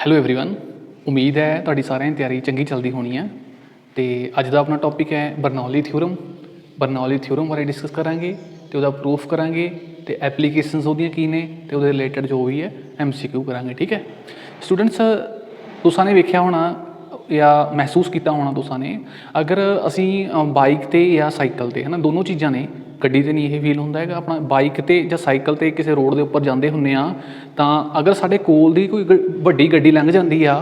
Hello everyone, ਉਮੀਦ ਹੈ ਤੁਹਾਡੀ ਸਾਰਿਆਂ ਦੀ ਤਿਆਰੀ ਚੰਗੀ ਚੱਲਦੀ ਹੋਣੀ ਹੈ। ਤੇ ਅੱਜ ਦਾ ਆਪਣਾ ਟੌਪਿਕ ਹੈ ਬਰਨੌਲੀ ਥਿਊਰਮ। ਬਰਨੌਲੀ ਥਿਊਰਮ ਬਾਰੇ ਡਿਸਕਸ ਕਰਾਂਗੇ ਤੇ ਉਹਦਾ ਪ੍ਰੂਫ ਕਰਾਂਗੇ ਤੇ ਐਪਲੀਕੇਸ਼ਨਸ ਉਹਦੀਆਂ ਕੀ ਨੇ ਤੇ ਉਹਦੇ ਰਿਲੇਟਡ ਜੋ ਵੀ ਹੈ MCQ ਕਰਾਂਗੇ। ठीक है स्टूडेंट्स, तुसां ने वेख्या होना या महसूस किया होना तुसां ने, अगर असी बाइक ते या साइकिल ते है ना, दोनों चीज़ां ने, गड्डी ते नहीं ये फील होंदा हैगा, अपना बाइक ते या साइकिल ते किसी रोड के उपर जाते हुंदे आ तां अगर साडे कोल दी कोई वड्डी गड्डी लंघ जाती आ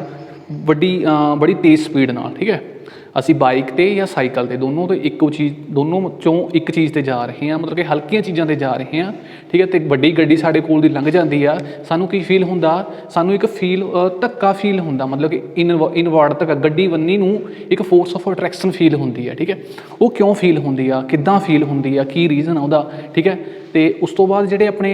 वड्डी बड़ी तेज़ स्पीड नाल, ठीक है, असी बाइक ते या साइकिल ते दोनों तो एक चीज़, दोनों चों एक चीज़ ते जा रहे हैं, मतलब कि हल्कियां चीज़ां ते जा रहे हैं, ठीक है, तो वड्डी गड्डी साडे कोल दी लंघ जाती आ, सानू की फील हुंदा, सानू एक फील धक्का फील हुंदा, मतलब कि इनवर्ड धक्का, गड्डी वन्नी नूं एक फोर्स ऑफ अट्रैक्शन फील हुंदी है। ठीक है, वो क्यों फील हुंदी आ, किद्दां फील हुंदी आ, की रीजन आ उहदा, ठीक है। तो उस तो बाद जिहड़े अपने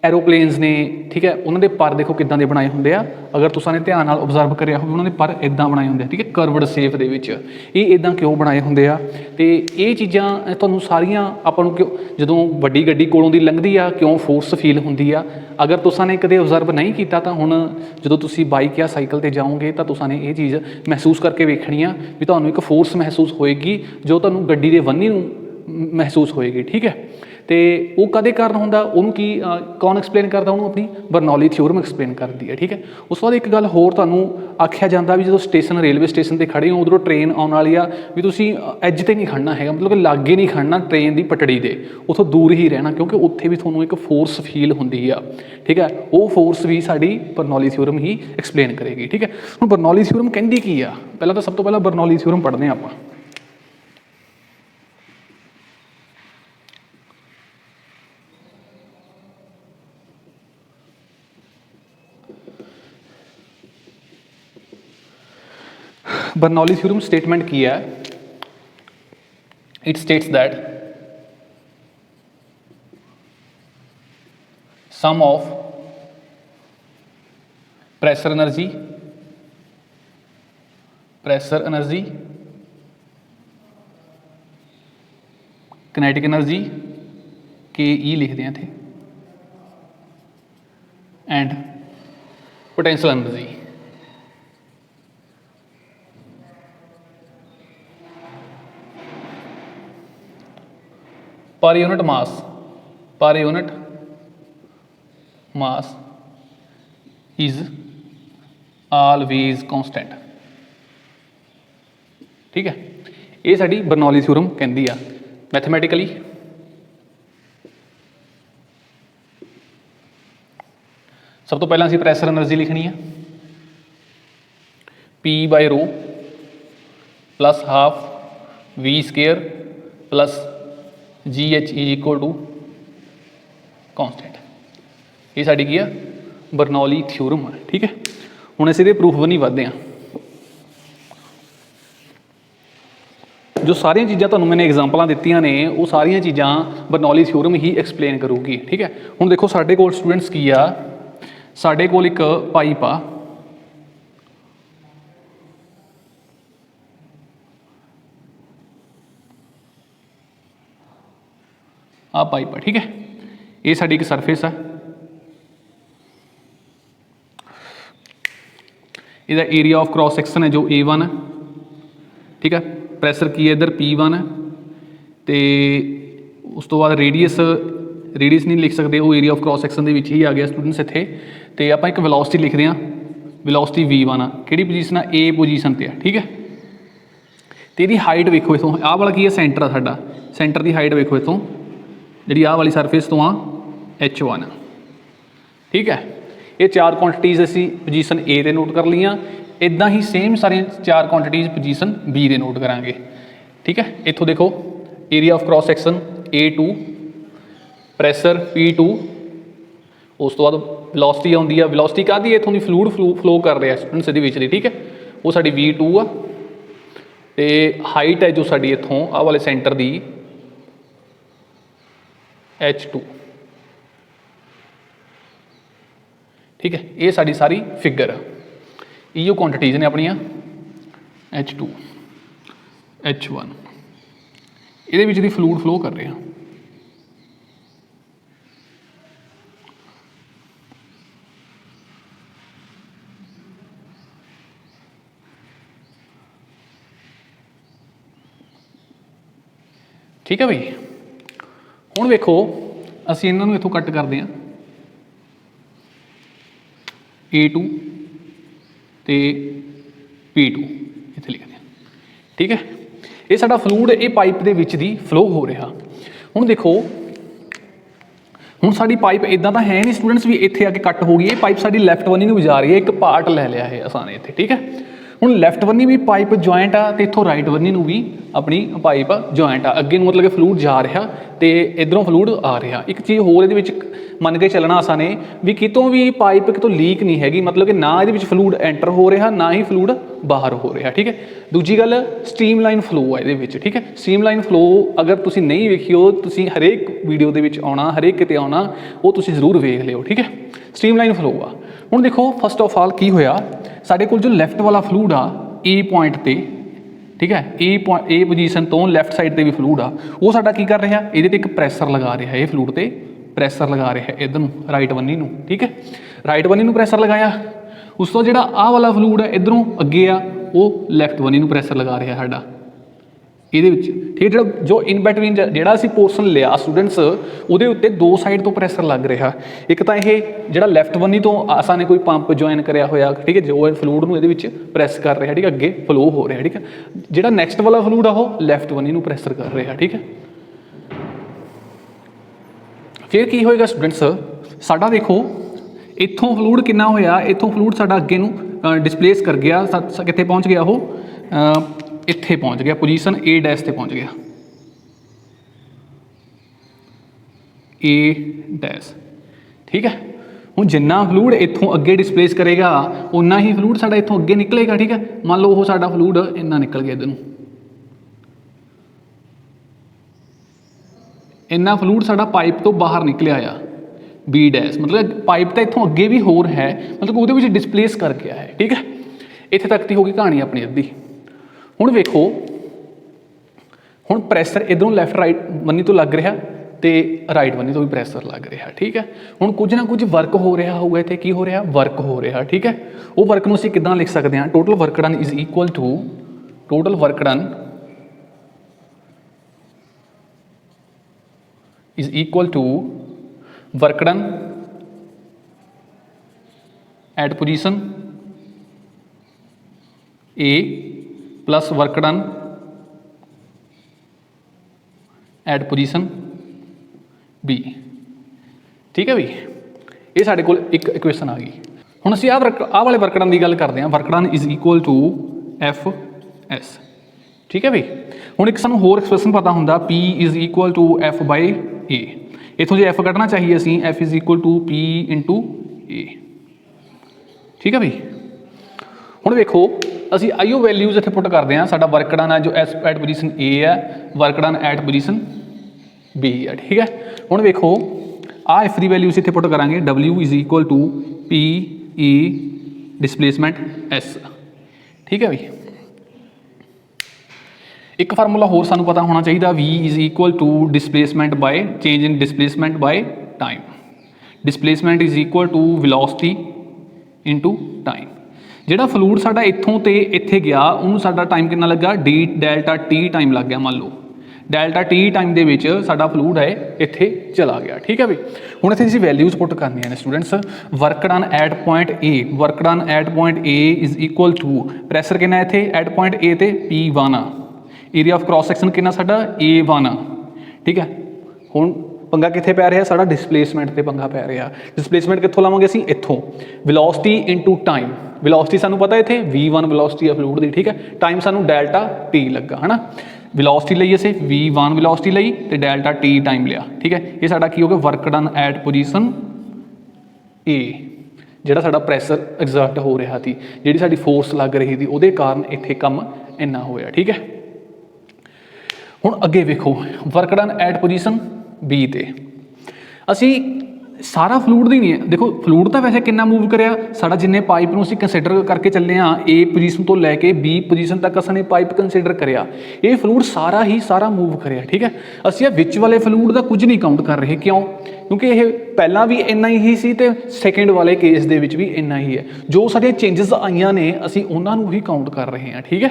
एरोप्लेन्स ने, ठीक है, उन्होंने पर देखो किदां दे बनाए होंदे आ, अगर तुसां ने ध्यान नाल ऑब्जर्व करिया होवे उन्होंने पर इदां बनाए होंदे, ठीक है, करवड शेप दे विच, ये इदां क्यों बनाए होंदे आ, ते ये चीज़ां तुहानूं सारियां आपां नूं क्यों जदों वड्डी गड्डी कोलों दी लंघदी आ क्यों फोर्स फील हुंदी आ, अगर तुसां ने कदे ऑब्जर्व नहीं कीता तां हुण जदों तुसीं बाइक या साइकिल ते जाओगे तां तुसां ने ये चीज़ महसूस करके वेखणी आ भी तुहानूं एक फोर्स महसूस होएगी जो तुहानूं गड्डी दे वन्नी नूं महसूस होएगी। ठीक है, तो वो कदे कारण होंदा, उन्होंने की कौन एक्सप्लेन करता, उन्होंने अपनी बरनौली थ्योरम एक्सप्लेन करती है। ठीक है, उस बाद एक गल होर तुहानूं आख्या जाता भी जो स्टेशन रेलवे स्टेशन पर खड़े हो उधरों ट्रेन आने वाली आ भी तुसीं एज ते नहीं खड़ना है, मतलब कि लागे नहीं खड़ना ट्रेन की पटड़ी दे, उतों दूर ही रहना क्योंकि उत्थे भी तुहानूं एक फोर्स फील हुंदी आ। ठीक है, वो फोर्स भी साडी बरनौली थ्योरम ही एक्सप्लेन करेगी। ठीक है, हुण बरनौली थ्योरम कहंदी की आ, पहला तो सब तो पहला बरनौली थ्योरम पढ़ने आपां। बर्नौली थ्योरम स्टेटमेंट की है, it states that sum of pressure energy kinetic energy के ई लिखते हैं थे and potential energy per unit mass is always constant. ठीक है, ये साडी बरनौली थ्योरम कहती है। मैथमैटिकली सब तो पहला असीं प्रैशर एनर्जी लिखनी है, P/ρ plus half V² plus GH is equal to constant. ये साडी की है बरनौली थ्योरम है। ठीक है, हुण असीं इहदे प्रूफ बनी वधदे हां। जो सारिया चीज़ां तुहानूं मैंने एग्जाम्पलां दित्तियां ने वो सारिया चीज़ां बरनौली थ्योरम ही एक्सप्लेन करूगी। ठीक है, हुण देखो साडे कोल स्टूडेंट्स की आ, साडे कोल एक पाइप आ पाइप है। ठीक है, ये साडी एक सरफेस है, इसका एरिया ऑफ क्रॉस सैक्शन है जो A1 है। ठीक है, प्रैशर की है इधर P1 है, तो उस तो बाद रेडियस नहीं लिख सकते, वो एरिया ऑफ क्रॉस सैक्शन के ही आ गया स्टूडेंट्स इत्थे। तो आप एक वेलोसिटी लिखते हैं, वेलोसिटी V1 आ, कि पोजीशन आ A पोजीशन पर है। ठीक है, तो यदी हाइट वेखो इतों, आह वाला की है सेंटर आ साडा, सेंटर की हाइट वेखो इतों जी आह वाली सरफेस तो आ H1। ठीक है, ये चार क्वांटिटीज़ असी पोजीशन A दे नोट कर लियाँ, इदा ही सेम सारिया चार क्वांटिटीज़ पोजीशन B दे नोट करांगे। ठीक है, इत्थों देखो area of cross section A2, pressure P2, उस तो बाद वेलोसिटी आउंदी है, वेलोसिटी काहदी इत्थों दी फ्लूइड फ्लो कर रहा स्टूडेंट्स इहदे विच दी। ठीक है, वो साडी V2 आ, ते हाइट है जो साडी इत्थों आह वाले सेंटर दी H2। ठीक है, ये साडी सारी फिगर इो क्वांटिटीज़ ने अपनिया H2 H1, ये दी फ्लूइड फ्लो कर रहे हैं। ठीक है बई। हुण वेखो असीं इन्हां नूं इत्थों कट करदे हां A2 ते P2 इत्थे लिखदे हां, ठीक है। ये साडा फ्लूइड ये pipe they which the flow हो रहा। हुण देखो हुण साडी पाइप इदां तां है नहीं स्टूडेंट्स भी इत्थे आके कट हो गई, ये पाइप साडी लैफ्ट बन्नी नूं जा रही है, एक पार्ट लै लिया है असां ने इत्थे, ठीक है। हुण लैफ्ट बन्नी भी पाइप जॉइंट आ ते इत्थों राइट बन्नी नूं भी अपनी पाइप जॉइंट आ, अगे मतलब कि फ्लूइड जा रहा ते इधरों फ्लूइड आ रहा। एक चीज़ होर इहदे विच मन के चलना असां ने भी कितों भी पाइप कितों लीक नहीं हैगी, मतलब कि ना इहदे विच फ्लूइड एंटर हो रहा ना ही फ्लूइड बाहर हो रहा, ठीक है। दूजी गल स्ट्रीम लाइन फ्लो है इहदे विच, ठीक है। स्ट्रीम लाइन फ्लो अगर तुसीं नहीं वेखियो तुसीं हरेक वीडियो दे विच आउणा, हरेक किते आउणा, वो तुसीं जरूर वेख लिओ, ठीक है। स्ट्रीम लाइन फ्लो आ। हुण देखो फस्ट ऑफ ऑल की होया साडे कोल जो लैफ्ट वाला फ्लूइड आ ए पॉइंट ते, ठीक है, ए पोजीशन तो लैफ्ट साइड ते भी फ्लूइड आ, वो साडा की कर रहा इहदे ते एक प्रैसर लगा रहा है, फ्लूइड ते प्रैसर लगा रहा है इधर नूं राइट बन्नी नूं, ठीक है। राइट बन्नी नूं प्रैसर लगाया, उस तो जिहड़ा आ वाला फ्लूइड है इधरों अगे आ वो लैफ्ट बन्नी नूं प्रैसर लगा रहा साडा ਇਹਦੇ ਵਿੱਚ, ठीक है। जो इन बिटवीन ਜਿਹੜਾ ਅਸੀਂ पोर्सन लिया स्टूडेंट्स ਉਹਦੇ ਉੱਤੇ दो साइड तो प्रैसर लग रहा, एक ਤਾਂ ਇਹ ਜਿਹੜਾ ਲੈਫਟ ਬੰਨੀ ਤੋਂ ਅਸਾਂ ਨੇ ਕੋਈ ਪੰਪ ਜੁਆਇਨ ਕਰਿਆ ਹੋਇਆ, ठीक है, जो ਫਲੂਇਡ ਨੂੰ ਇਹਦੇ ਵਿੱਚ ਪ੍ਰੈਸ ਕਰ ਰਿਹਾ, ठीक है, ਅੱਗੇ ਫਲੋ ਹੋ ਰਿਹਾ, ठीक है। ਜਿਹੜਾ ਨੈਕਸਟ ਵਾਲਾ ਫਲੂਇਡ ਆ ਉਹ ਲੈਫਟ ਬੰਨੀ ਨੂੰ ਪ੍ਰੈਸਰ ਕਰ ਰਿਹਾ, ठीक है। ਫਿਰ ਕੀ ਹੋਏਗਾ स्टूडेंट्स ਸਾਡਾ ਦੇਖੋ ਇੱਥੋਂ ਫਲੂਇਡ ਕਿੰਨਾ ਹੋਇਆ, ਇੱਥੋਂ ਫਲੂਇਡ ਸਾਡਾ ਅੱਗੇ ਨੂੰ डिसप्लेस कर गया, ਕਿੱਥੇ ਪਹੁੰਚ ਗਿਆ ਉਹ ਇੱਥੇ ਪਹੁੰਚ ਗਿਆ, ਪੋਜੀਸ਼ਨ A ਡੈਸ਼ ਤੇ ਪਹੁੰਚ ਗਿਆ, A ਡੈਸ਼, ठीक है। ਹੁਣ ਜਿੰਨਾ ਫਲੂਇਡ ਇੱਥੋਂ ਅੱਗੇ ਡਿਸਪਲੇਸ ਕਰੇਗਾ ਉਨਾ ਹੀ ਫਲੂਇਡ ਸਾਡਾ ਇੱਥੋਂ ਅੱਗੇ ਨਿਕਲੇਗਾ, ठीक है। ਮੰਨ ਲਓ ਉਹ ਸਾਡਾ ਫਲੂਇਡ ਇੰਨਾ ਨਿਕਲ ਗਿਆ ਇੱਧਰ ਨੂੰ, ਇੰਨਾ ਫਲੂਇਡ ਸਾਡਾ ਪਾਈਪ ਤੋਂ ਬਾਹਰ ਨਿਕਲਿਆ ਆ B ਡੈਸ਼, मतलब ਪਾਈਪ ਤਾਂ ਇੱਥੋਂ ਅੱਗੇ ਵੀ ਹੋਰ ਹੈ, मतलब ਉਹਦੇ ਵਿੱਚ ਡਿਸਪਲੇਸ ਕਰ ਗਿਆ ਹੈ, ठीक है। ਇੱਥੇ ਤੱਕ ਦੀ ਹੋ ਗਈ ਕਹਾਣੀ ਆਪਣੀ ਅੱਧੀ। ਹੁਣ ਵੇਖੋ ਹੁਣ ਪ੍ਰੈਸ਼ਰ ਇਧਰੋਂ ਲੈਫਟ ਰਾਈਟ ਬੰਨੀ ਤੋਂ ਲੱਗ ਰਿਹਾ ਤੇ ਰਾਈਟ ਬੰਨੀ ਤੋਂ ਵੀ ਪ੍ਰੈਸ਼ਰ ਲੱਗ ਰਿਹਾ, ਠੀਕ ਹੈ। ਹੁਣ ਕੁਝ ਨਾ ਕੁਝ ਵਰਕ ਹੋ ਰਿਹਾ ਹੋਊਗਾ ਇੱਥੇ, ਕੀ ਹੋ ਰਿਹਾ ਵਰਕ ਹੋ ਰਿਹਾ, ਠੀਕ ਹੈ। ਉਹ ਵਰਕ ਨੂੰ ਅਸੀਂ ਕਿੱਦਾਂ ਲਿਖ ਸਕਦੇ ਹਾਂ, total work done is equal to total work done is equal to work done at position A plus work done at position B, ठीक है भी। ये साढ़े कोल एक इक्वेशन आ गई। हुण असीं आ वाले वर्क डन की गल करते हैं, work done is equal to FS, ठीक है भी। हुण एक सानूं होर एक्सप्रैशन पता हुंदा P is equal to F by A, इत्थों जे F कढ़ना चाहिए असीं F is equal to P into A, ठीक है भी। हुण वेखो ਅਸੀਂ ਆਈਓ ਵੈਲਿਊਜ਼ ਇੱਥੇ ਪੁੱਟ ਕਰਦੇ ਹਾਂ, ਸਾਡਾ ਵਰਕ ਡਨ ਹੈ ਜੋ ਐਸ ਐਟ ਪੋਜੀਸ਼ਨ A ਹੈ, work done at position B ਹੈ, ਠੀਕ ਹੈ। ਹੁਣ ਵੇਖੋ ਆਹ ਐਫ ਦੀ ਵੈਲਿਊਜ਼ ਇੱਥੇ ਪੁੱਟ ਕਰਾਂਗੇ, W is equal to PE displacement S, ਠੀਕ ਹੈ ਬਈ। ਇੱਕ ਫਾਰਮੂਲਾ ਹੋਰ ਸਾਨੂੰ ਪਤਾ ਹੋਣਾ ਚਾਹੀਦਾ, V is equal to displacement by change in displacement by time, displacement is equal to velocity into time. ਜਿਹੜਾ ਫਲੂਇਡ ਸਾਡਾ ਇੱਥੋਂ ਤੇ ਇੱਥੇ ਗਿਆ ਉਹਨੂੰ ਸਾਡਾ ਟਾਈਮ ਕਿੰਨਾ ਲੱਗਾ, ਡੈਲਟਾ T ਟਾਈਮ ਲੱਗ ਗਿਆ। ਮੰਨ ਲਓ ਡੈਲਟਾ T ਟਾਈਮ ਦੇ ਵਿੱਚ ਸਾਡਾ ਫਲੂਇਡ ਹੈ ਇੱਥੇ ਚਲਾ ਗਿਆ, ਠੀਕ ਹੈ ਵੀ। ਹੁਣ ਇੱਥੇ ਅਸੀਂ ਵੈਲਿਊਜ਼ ਪੁੱਟ ਕਰਨੀਆਂ ਨੇ students, work done at point A, work done at point A is equal to pressure ਕਿੰਨਾ ਇੱਥੇ ਐਟ ਪੁਆਇੰਟ A ਤੇ P1 ਆ, ਏਰੀਆ ਆਫ ਕ੍ਰਾਸ ਸੈਕਸ਼ਨ ਕਿੰਨਾ ਸਾਡਾ A1 ਆ, ਠੀਕ ਹੈ। ਹੁਣ पंगा कित्थे पै रहा, साडा डिसप्लेसमेंट ते पंगा पै रहा। डिसप्लेसमेंट कित्थों लावांगे असीं इत्थों, वेलोसिटी इनटू टाइम, वेलोसिटी सानूं पता इत्थे V1 वेलोसिटी है फ्लूइड दी, ठीक है। टाइम सानूं डेल्टा T लगा है ना, वेलोसिटी लई असीं V1 वेलोसिटी लई ते डेल्टा T टाइम लिया, ठीक है। ये साडा की हो गया work done at position A, जिहड़ा साडा प्रैशर एग्जर्ट हो रहा थी, जिहड़ी साडी फोर्स लग रही थी उहदे कारण इत्थे कम इन्ना होया, ठीक है। हुण अगे वेखो work done at position B ਤੇ ਅਸੀਂ ਸਾਰਾ ਫਲੂਇਡ ਦੀ ਨਹੀਂ ਹੈ, ਦੇਖੋ ਫਲੂਇਡ ਤਾਂ ਵੈਸੇ ਕਿੰਨਾ ਮੂਵ ਕਰਿਆ ਸਾਡਾ, ਜਿੰਨੇ ਪਾਈਪ ਨੂੰ ਅਸੀਂ ਕੰਸੀਡਰ ਕਰਕੇ ਚੱਲੇ ਹਾਂ A ਪੋਜੀਸ਼ਨ ਤੋਂ ਲੈ ਕੇ B ਪੋਜੀਸ਼ਨ ਤੱਕ ਅਸੀਂ ਨੇ ਪਾਈਪ ਕੰਸੀਡਰ ਕਰਿਆ, ਇਹ ਫਲੂਇਡ ਸਾਰਾ ਹੀ ਸਾਰਾ ਮੂਵ ਕਰਿਆ, ਠੀਕ ਹੈ। ਅਸੀਂ ਇਹ ਵਿੱਚ ਵਾਲੇ ਫਲੂਇਡ ਦਾ ਕੁਝ ਨਹੀਂ ਕਾਊਂਟ ਕਰ ਰਹੇ, ਕਿਉਂ? ਕਿਉਂਕਿ ਇਹ ਪਹਿਲਾਂ ਵੀ ਇੰਨਾ ਹੀ ਸੀ ਤੇ ਸੈਕਿੰਡ ਵਾਲੇ ਕੇਸ ਦੇ ਵਿੱਚ ਵੀ ਇੰਨਾ ਹੀ ਹੈ। ਜੋ ਸਾਡੇ ਚੇਂਜਸ ਆਈਆਂ ਨੇ ਅਸੀਂ ਉਹਨਾਂ ਨੂੰ ਹੀ ਕਾਊਂਟ ਕਰ ਰਹੇ ਹਾਂ, ਠੀਕ ਹੈ।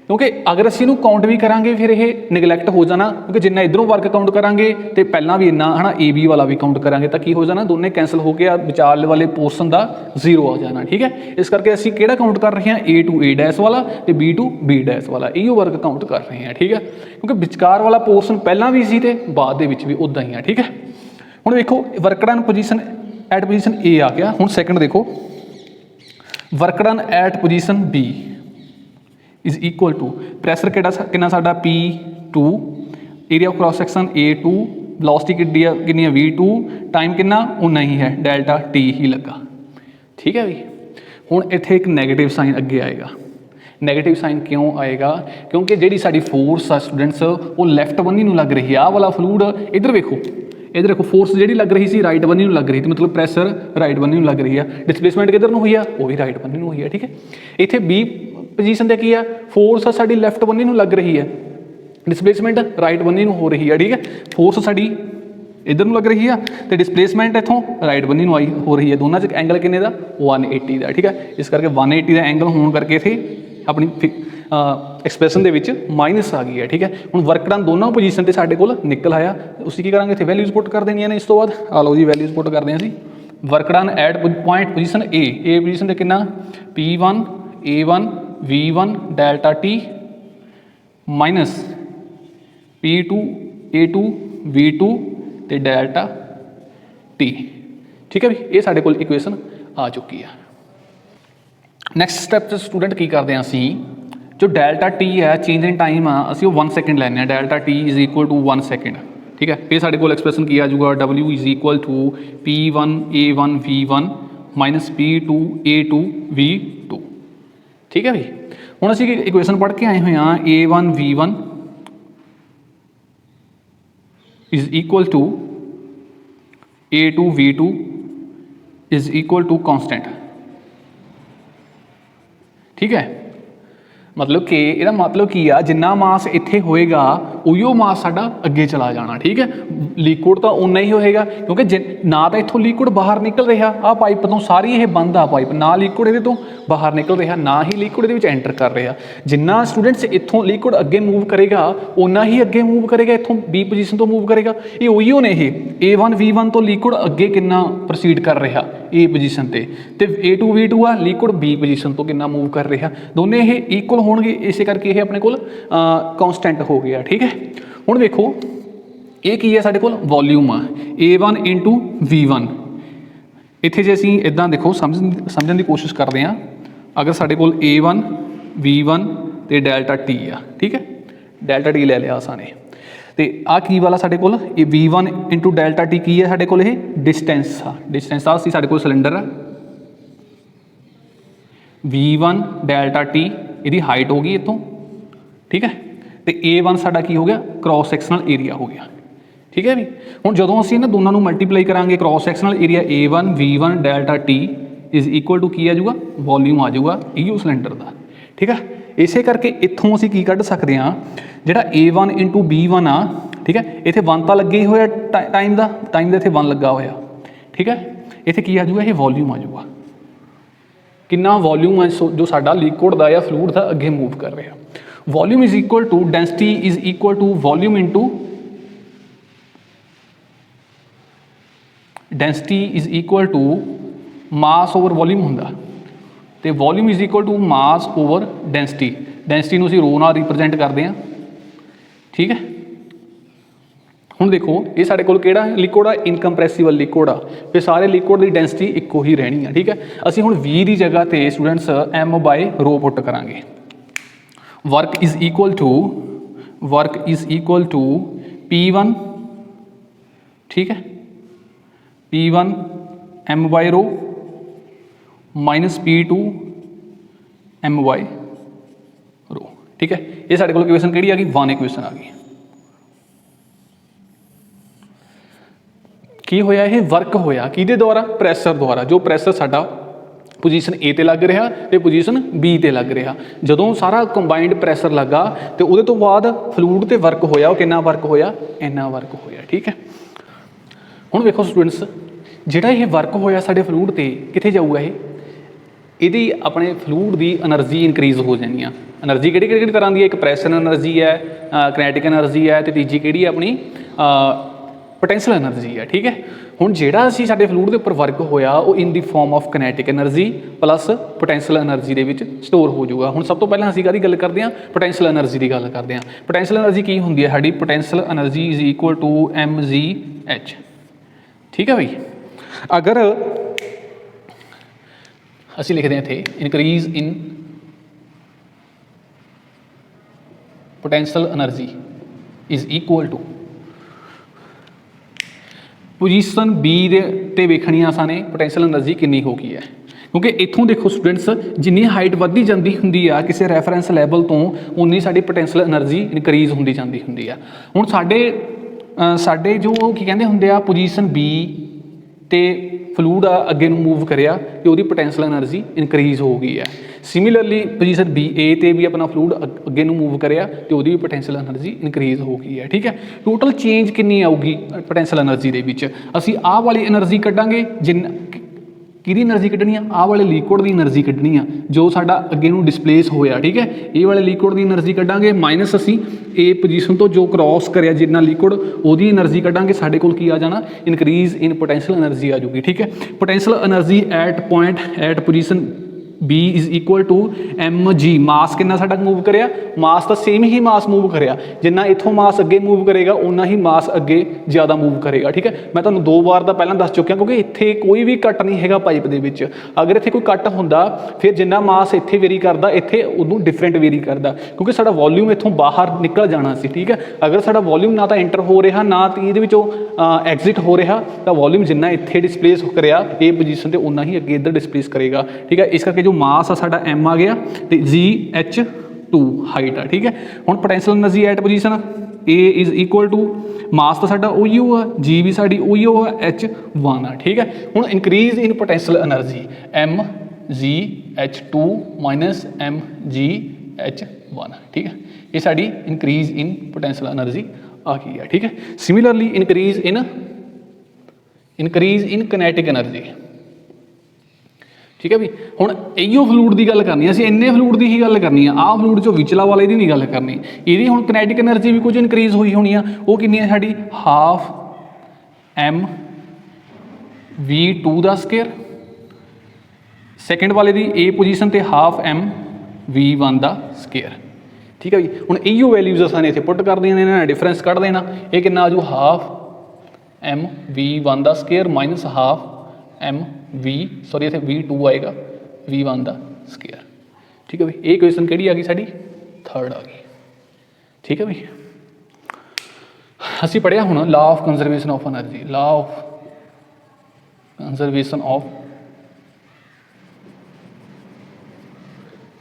क्योंकि अगर असीं इहनूं काउंट भी करांगे फिर ये निगलैक्ट हो जाना, क्योंकि जिन्ना इधरों वर्क काउंट करांगे तो पहला भी इन्ना है ना ए बी वाला भी काउंट करांगे तो की हो जाना, दोनों कैंसल हो गया, विचाले वाले पोर्सन का 0 आ जाना। ठीक है, इस करके असीं किहड़ा काउंट कर रहे हैं, ए टू ए डैश वाला तो बी टू बी डैश वाला, इहो वर्क काउंट कर रहे हैं। ठीक है, क्योंकि विचकार वाला पोर्सन पहला भी सी ते बाद दे विच भी उदां ही है। ठीक है, हुण देखो work done position at position A आ गया। हुण सैकेंड देखो work done at position B is equal to pressure कितना साडा P2, area of cross section A2, velocity कितनी है V2, टाइम कितना उन्ना ही है, डेल्टा T ही लगा। ठीक है भी, हुण इत्थे एक नैगेटिव साइन अगे आएगा। नैगेटिव साइन क्यों आएगा, क्योंकि जिहड़ी साडी फोर्स आ स्टूडेंट्स वो लैफ्ट बन्नी नूं लग रही है। आह वाला फ्लूइड इधर वेखो, इधर देखो फोर्स जिहड़ी लग रही सी राइट बन्नी नूं लग रही थी, मतलब प्रैशर राइट बन्नी नूं लग रही है। डिस्प्लेसमेंट किधर नूं हुई है, वो भी राइट बन्नी नूं हुई है। ठीक है, इत्थे बी पोजीशन ते की है, फोर्स साडी लैफ्ट बन्नी नूं लग रही है, डिस्प्लेसमेंट राइट बन्नी नूं हो रही है। ठीक है, फोर्स साडी इधर नूं लग रही है तो डिस्प्लेसमेंट इत्थों राइट बन्नी नूं आई हो रही है। दोनों च एंगल किन्ने दा 180 का। ठीक है, इस करके 180 का एंगल होने करके इत्थे अपनी एक्सप्रैशन दे विच माइनस आ गई है। ठीक है, हुण वर्क डन दोनों पोजीशन ते साडे कोल निकल आया, उसी की करांगे इत्थे वैल्यूज पुट कर देनियां ने। इस तो बाद आ लो जी वैल्यूज पुट करदे हां असीं। Work done eight point position A position ते कितना P1 A1 V1 delta T minus P2 A2 V2 ते डेल्टा T। ठीक है भी, ये साडे कोल इक्वेशन आ चुकी है। नैक्सट स्टैप स्टूडेंट की करते हैं असीं, जो डेल्टा T है चेंज इन टाइम आ असीं 1 सेकेंड लैने, delta T is equal to 1 second. ठीक है, ये साडे कोल एक्सप्रैशन की आ जाऊगा, W is equal to P1 A1 V1 minus P2 A2 V2। ठीक है भी, हुण असीं इक्वेशन पढ़ के आए हुए हैं, A1 V1 is equal to A2 V2 is equal to constant. ठीक है, मतलब कि ਇਹਦਾ मतलब की आ, जिन्ना मास इत्थे होएगा उहियो मास साडा अगे चला जाना। ठीक है, लिक्विड तो उन्ना ही होएगा, क्योंकि ना तो इत्थों लिक्विड बाहर निकल रहा, आ पाइप तो सारी ये बंद आ पाइप, ना लिक्विड ये तो बाहर निकल रहा, ना ही लिक्विड ये एंटर कर रहा। जिन्ना स्टूडेंट्स इत्थों लिक्विड अगे मूव करेगा उन्ना ही अगे मूव करेगा, इत्थों बी पोजीशन तो मूव करेगा। ये उहियो ने A1 V1 तो लिक्विड अगे कितना प्रोसीड कर रहा ए पोजीशन ते A2 V2 आ लिक्विड बी पोजीशन तो कितना मूव कर रहा, दोनों ये इक्वल होणगे, इसे करके ये अपने कोल कॉन्स्टेंट हो गया। ठीक है, हुण देखो ये की है साडे कोल वॉल्यूम आ A1 इंटू V1। इत्थे जे असीं इदां देखो समझण दी कोशिश करते हैं, अगर साडे कोल A1 V1 ते डेल्टा T आ। ठीक है, डेल्टा T ले लिया असाने, तो आ की वाला साडे कोल ये V1 इंटू डेल्टा T की है साडे कोल, ये डिस्टेंस आ, डिस्टेंस आ सी साडे कोल सिलेंडर आ V1 डेल्टा T ਇਹਦੀ हाइट होगी इतों। ठीक है, तो A1 साडा की हो गया क्रॉस सैक्शनल एरिया हो गया। ठीक है भी, हुण जदों असीं इन्हां दोनों नूं मल्टीप्लाई करांगे cross sectional area A1 V1 delta T is equal to की आ जाऊगा वॉल्यूम आ जाऊगा इहो सिलेंडर का। ठीक है, इसे करके इत्थों असीं की कढ सकते हैं, जिहड़ा A1 इंटू B1 आ। ठीक है, इत्थे 1 तो लगे ही होया टाइम का इत्थे 1 लगा होया। ठीक है, इत्थे की आ जाऊगा ये वॉल्यूम आ जाऊगा, कितना वॉल्यूम है जो साडा लिक्विड का या फ्लूइड का अगे मूव कर रहा। Volume is equal to density is equal to volume into density is equal to mass over volume हुंदा, तो volume is equal to mass over density. Density नूं असीं रो नाल रिप्रजेंट करते हैं। ठीक है, हुण देखो ये साडे कोल किहड़ा लिक्विड आ, इनकंप्रैसिबल लिक्विड आ, फिर सारे लिक्विड की डेंसिटी इक्को ही रहनी है। ठीक है, असीं हुण V की जगह ते स्टूडेंट्स M/ρ पुट करांगे। Work is equal to P1। ठीक है, P1 M/ρ minus P2 M/ρ। ठीक है, ये साडे कोल इक्वेशन किहड़ी आ गई, 1 इक्वेशन आ गई। की होया, ये वर्क होया किहदे द्वारा, प्रैशर द्वारा। जो प्रैशर साडा पोजीशन ए ते लग रहा तो पोजीशन बी ते लग रहा, जदों सारा कंबाइंड प्रैशर लगा तो उहदे तो बाद फ्लूइड ते वर्क होया, कितना वर्क होया, इन्ना वर्क होया। ठीक है, हुण देखो स्टूडेंट्स जिहड़ा ये वर्क होया साडे फ्लूइड ते कित्थे जाऊगा, ये ਇਹਦੀ ਆਪਣੇ ਫਲੂਇਡ ਦੀ એનર્ਜੀ ਇਨਕਰੀਜ਼ ਹੋ ਜਾਣੀ ਆ। એનર્ਜੀ ਕਿਹੜੀ ਤਰ੍ਹਾਂ ਦੀ ਹੈ? ਇੱਕ ਪ੍ਰੈਸ਼ਰ એનર્ਜੀ ਹੈ, ਕਨੈਟਿਕ એનર્ਜੀ ਹੈ, ਅਤੇ ਤੀਜੀ ਕਿਹੜੀ ਹੈ ਆਪਣੀ ਪੋਟੈਂਸ਼ੀਅਲ એનર્ਜੀ ਹੈ। ਠੀਕ ਹੈ, ਹੁਣ ਜਿਹੜਾ ਅਸੀਂ ਸਾਡੇ ਫਲੂਇਡ ਦੇ ਉੱਪਰ ਵਰਕ ਹੋਇਆ ਉਹ in the form of kinetic energy plus potential energy ਦੇ ਵਿੱਚ ਸਟੋਰ ਹੋ ਜਾਊਗਾ। ਹੁਣ ਸਭ ਤੋਂ ਪਹਿਲਾਂ ਅਸੀਂ ਕਾਹਦੀ ਗੱਲ ਕਰਦੇ ਹਾਂ? ਪੋਟੈਂਸ਼ੀਅਲ એનર્ਜੀ ਦੀ ਗੱਲ ਕਰਦੇ ਹਾਂ। ਪੋਟੈਂਸ਼ੀਅਲ એનર્ਜੀ ਕੀ ਹੁੰਦੀ ਹੈ ਸਾਡੀ? Potential energy is equal to mgh। ਠੀਕ ਹੈ ਬਈ, ਅਗਰ ਅਸੀਂ ਲਿਖਦੇ ਹਾਂ ਇੱਥੇ increase in potential energy is equal to position B ਦੇ ਤੇ ਵੇਖਣੀ ਆ ਸਾਨੇ ਪੋਟੈਂਸ਼ੀਅਲ એનર્ਜੀ ਕਿੰਨੀ ਹੋ ਗਈ ਹੈ, ਕਿਉਂਕਿ ਇੱਥੋਂ ਦੇਖੋ ਸਟੂਡੈਂਟਸ ਜਿੰਨੀ ਹਾਈਟ ਵੱਧਦੀ ਜਾਂਦੀ ਹੁੰਦੀ ਆ ਕਿਸੇ ਰੈਫਰੈਂਸ ਲੈਵਲ ਤੋਂ ਉਨੀ ਸਾਡੀ ਪੋਟੈਂਸ਼ੀਅਲ એનર્ਜੀ ਇਨਕਰੀਜ਼ ਹੁੰਦੀ ਜਾਂਦੀ ਹੁੰਦੀ ਆ। ਹੁਣ ਸਾਡੇ ਜੋ ਕੀ ਕਹਿੰਦੇ ਹੁੰਦੇ ਆ ਪੋਜੀਸ਼ਨ B ਤੇ ਫਲੂਇਡ ਆ ਅੱਗੇ ਨੂੰ ਮੂਵ ਕਰਿਆ ਤੇ ਉਹਦੀ ਪੋਟੈਂਸ਼ੀਅਲ એનર્ਜੀ ਇਨਕਰੀਜ਼ ਹੋ ਗਈ ਹੈ। ਸਿਮਿਲਰਲੀ ਪੋਜੀਸ਼ਨ A ਤੇ ਵੀ ਆਪਣਾ ਫਲੂਇਡ ਅੱਗੇ ਨੂੰ ਮੂਵ ਕਰਿਆ ਤੇ ਉਹਦੀ ਵੀ ਪੋਟੈਂਸ਼ੀਅਲ એનર્ਜੀ ਇਨਕਰੀਜ਼ ਹੋ ਗਈ ਹੈ। ਠੀਕ ਹੈ, ਟੋਟਲ ਚੇਂਜ ਕਿੰਨੀ ਆਊਗੀ ਪੋਟੈਂਸ਼ੀਅਲ એનર્ਜੀ ਦੇ ਵਿੱਚ? ਅਸੀਂ ਆਹ ਵਾਲੀ એનર્ਜੀ ਕੱਢਾਂਗੇ, ਕਿਹਦੀ એનર્ਜੀ ਕੱਢਣੀ ਆ? ਆਹ ਵਾਲੇ ਲਿਕੁਇਡ ਦੀ એનર્ਜੀ ਕੱਢਣੀ ਆ ਜੋ ਸਾਡਾ ਅੱਗੇ ਨੂੰ ਡਿਸਪਲੇਸ ਹੋਇਆ। ਠੀਕ ਹੈ, ਇਹ ਵਾਲੇ ਲਿਕੁਇਡ ਦੀ એનર્ਜੀ ਕੱਢਾਂਗੇ ਮਾਈਨਸ ਅਸੀਂ A ਪੋਜੀਸ਼ਨ ਤੋਂ ਜੋ ਕ੍ਰੋਸ ਕਰਿਆ ਜਿੰਨਾ ਲਿਕੁਇਡ ਉਹਦੀ એનર્ਜੀ ਕੱਢਾਂਗੇ, ਸਾਡੇ ਕੋਲ ਕੀ ਆ ਜਾਣਾ? ਇਨਕਰੀਜ਼ ਇਨ ਪੋਟੈਂਸ਼ੀਅਲ એનર્ਜੀ ਆ ਜੂਗੀ। ਠੀਕ ਹੈ, potential energy at position B is equal to mg। Mass ਕਿੰਨਾ ਸਾਡਾ ਮੂਵ ਕਰਿਆ? ਮਾਸ ਤਾਂ ਸੇਮ ਹੀ ਮਾਸ ਮੂਵ ਕਰਿਆ, ਜਿੰਨਾ ਇੱਥੋਂ ਮਾਸ ਅੱਗੇ ਮੂਵ ਕਰੇਗਾ ਓਨਾ ਹੀ ਮਾਸ ਅੱਗੇ ਜ਼ਿਆਦਾ ਮੂਵ ਕਰੇਗਾ। ਠੀਕ ਹੈ, ਮੈਂ ਤੁਹਾਨੂੰ 2 ਵਾਰ ਤਾਂ ਪਹਿਲਾਂ ਦੱਸ ਚੁੱਕਿਆ, ਕਿਉਂਕਿ ਇੱਥੇ ਕੋਈ ਵੀ ਕੱਟ ਨਹੀਂ ਹੈਗਾ ਪਾਈਪ ਦੇ ਵਿੱਚ। ਅਗਰ ਇੱਥੇ ਕੋਈ ਕੱਟ ਹੁੰਦਾ ਫਿਰ ਜਿੰਨਾ ਮਾਸ ਇੱਥੇ ਵੇਰੀ ਕਰਦਾ ਇੱਥੇ ਉਹਨੂੰ ਡਿਫਰੈਂਟ ਵੇਰੀ ਕਰਦਾ, ਕਿਉਂਕਿ ਸਾਡਾ ਵੋਲਿਊਮ ਇੱਥੋਂ ਬਾਹਰ ਨਿਕਲ ਜਾਣਾ ਸੀ। ਠੀਕ ਹੈ, ਅਗਰ ਸਾਡਾ ਵੋਲਿਊਮ ਨਾ ਤਾਂ ਐਂਟਰ ਹੋ ਰਿਹਾ ਨਾ ਤਾਂ ਇਹਦੇ ਵਿੱਚੋਂ ਐਗਜ਼ਿਟ ਹੋ ਰਿਹਾ, ਤਾਂ ਵੋਲਿਊਮ ਜਿੰਨਾ ਇੱਥੇ ਡਿਸਪਲੇਸ ਕਰਿਆ ਇਹ ਪੋਜੀਸ਼ਨ 'ਤੇ ਓਨਾ ਹੀ ਅੱਗੇ ਇੱਧਰ ਡਿਸਪਲੇਸ ਕਰੇਗਾ। ਠੀਕ ਹੈ, ਇਸ ਕਰਕੇ ਜੋ ਮਾਸ ਆ ਸਾਡਾ m ਆ ਗਿਆ ਤੇ gh2 ਹਾਈਟ ਆ। ਠੀਕ ਹੈ, ਹੁਣ potential energy at position A is equal to mass ਤਾਂ ਸਾਡਾ ਉਹੀ ਆ, g ਵੀ ਸਾਡੀ ਉਹੀ ਆ, h1 ਆ। ਠੀਕ ਹੈ, ਹੁਣ increase in potential energy mgh2 minus mgh1। ਠੀਕ ਹੈ, ਇਹ ਸਾਡੀ ਇਨਕਰੀਜ਼ ਇਨ ਪੋਟੈਂਸ਼ੀਅਲ એનર્ਜੀ ਆ ਗਈ ਹੈ। ਠੀਕ ਹੈ, ਸਿਮਿਲਰਲੀ ਇਨਕਰੀਜ਼ ਇਨ ਕਨੈਟਿਕ એનર્ਜੀ। ਠੀਕ ਹੈ ਵੀ, ਹੁਣ ਇਹੀਓ ਫਲੂਇਡ ਦੀ ਗੱਲ ਕਰਨੀ, ਅਸੀਂ ਇੰਨੇ ਫਲੂਇਡ ਦੀ ਹੀ ਗੱਲ ਕਰਨੀ ਆ। ਆਹ ਫਲੂਇਡ ਚੋਂ ਵਿਚਲਾ ਵਾਲੇ ਦੀ ਨਹੀਂ ਗੱਲ ਕਰਨੀ। ਇਹਦੀ ਹੁਣ ਕਨੈਟਿਕ એનર્ਜੀ ਵੀ ਕੁਝ ਇਨਕਰੀਜ਼ ਹੋਈ ਹੋਣੀ ਆ। ਉਹ ਕਿੰਨੀ ਹੈ ਸਾਡੀ? ਹਾਫ mv2 ਦਾ ਸਕੇਅਰ। ਸੈਕਿੰਡ ਵਾਲੇ ਦੀ A ਪੋਜੀਸ਼ਨ ਤੇ ਹਾਫ mv1 ਦਾ ਸਕੇਅਰ। ਠੀਕ ਹੈ ਜੀ, ਹੁਣ ਇਹੀਓ ਵੈਲਿਊਜ਼ ਅਸਾਂ ਨੇ ਇੱਥੇ ਪੁੱਟ ਕਰ ਦੇਣਾ, ਇਹਨਾਂ ਨੇ ਡਿਫਰੈਂਸ ਕੱਢ ਦੇਣਾ। ਇਹ ਕਿੰਨਾ ਆ ਜੂ? ਹਾਫ mv1 ਦਾ ਸਕੇਅਰ ਮਾਈਨਸ ਹਾਫ ਇੱਥੇ v2 ਆਏਗਾ v1 ਦਾ ਸਕੇਅਰ। ਠੀਕ ਹੈ ਬਈ, ਇਹ ਇਕੁਏਸ਼ਨ ਕਿਹੜੀ ਆ ਗਈ ਸਾਡੀ? 3rd ਆ ਗਈ। ਠੀਕ ਹੈ ਬਈ, ਅਸੀਂ ਪੜ੍ਹਿਆ ਹੁਣ law of conservation of energy. Law of conservation of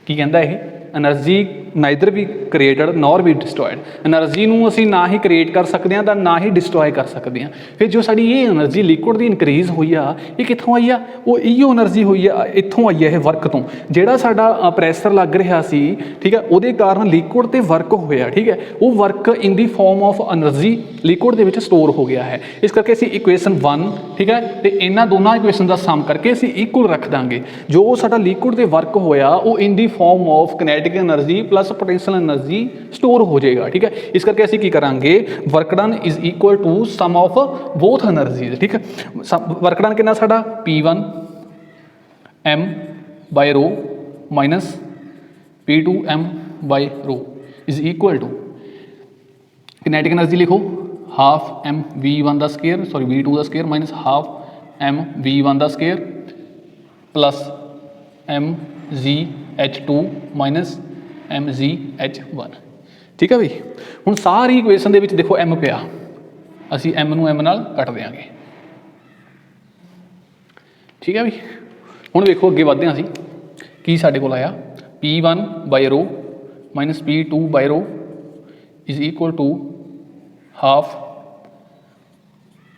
ਕੀ ਕਹਿੰਦਾ ਇਹ? Energy neither be created nor be destroyed. Energy ਨੂੰ ਅਸੀਂ ਨਾ ਹੀ ਕ੍ਰੀਏਟ ਕਰ ਸਕਦੇ ਹਾਂ ਤਾਂ ਨਾ ਹੀ ਡਿਸਟਰੋਏ ਕਰ ਸਕਦੇ ਹਾਂ। ਫਿਰ ਜੋ ਸਾਡੀ ਇਹ એનર્ਜੀ ਲਿਕੁਇਡ ਦੀ ਇਨਕਰੀਜ਼ ਹੋਈ ਆ ਇਹ ਕਿੱਥੋਂ ਆਈ ਆ? ਉਹ ਇਹੀਓ એનર્ਜੀ ਹੋਈ ਆ, ਇੱਥੋਂ ਆਈ ਆ ਇਹ ਵਰਕ ਤੋਂ। ਜਿਹੜਾ ਸਾਡਾ ਪ੍ਰੈਸ਼ਰ ਲੱਗ ਰਿਹਾ ਸੀ, ਠੀਕ ਹੈ, ਉਹਦੇ ਕਾਰਨ ਲਿਕੁਇਡ 'ਤੇ ਵਰਕ ਹੋਇਆ। ਠੀਕ ਹੈ, ਉਹ work in the form of energy liquid ਦੇ ਵਿੱਚ ਸਟੋਰ ਹੋ ਗਿਆ ਹੈ। ਇਸ ਕਰਕੇ ਅਸੀਂ ਇਕੁਏਸ਼ਨ 1 ਠੀਕ ਹੈ ਤੇ ਇਹਨਾਂ ਦੋਨਾਂ ਇਕੁਏਸ਼ਨ ਦਾ ਸਮ ਕਰਕੇ ਅਸੀਂ ਇਕੁਅਲ ਰੱਖ ਦਾਂਗੇ। ਜੋ ਸਾਡਾ ਲਿਕੁਇਡ 'ਤੇ ਵਰਕ ਹੋਇਆ ਉਹ in the form of kinetic energy plus potential energy store ਹੋ ਜਾਏਗਾ। ਠੀਕ ਹੈ, ਇਸ ਕਰਕੇ ਅਸੀਂ ਕੀ ਕਰਾਂਗੇ? Work done is equal to sum of both energies. ਠੀਕ ਹੈ, ਵਰਕ ਡਨ ਕਿੰਨਾ ਸਾਡਾ? P1 m ਬਾਈ ਰੋ minus P2 m by rho is equal to kinetic energy ਲਿਖੋ ਹਾਫ mv1 ਦਾ ਸਕੇਅਰ v2 ਦਾ ਸਕੇਅਰ ਮਾਈਨਸ ਹਾਫ mv1 ਦਾ square plus mgh2 minus mgh1। ਠੀਕ ਹੈ ਬਈ, ਹੁਣ ਸਾਰੀ ਇਕੁਏਸ਼ਨ ਦੇ ਵਿੱਚ ਦੇਖੋ m ਪਿਆ, ਅਸੀਂ m ਨੂੰ m ਨਾਲ ਕੱਟ ਦਿਆਂਗੇ। ਠੀਕ ਹੈ ਬਈ, ਹੁਣ ਵੇਖੋ ਅੱਗੇ ਵਧਦੇ ਹਾਂ ਅਸੀਂ। ਕੀ ਸਾਡੇ ਕੋਲ ਆਇਆ? P1 ਬਾਈ ਰੋ minus P2 by rho is equal to half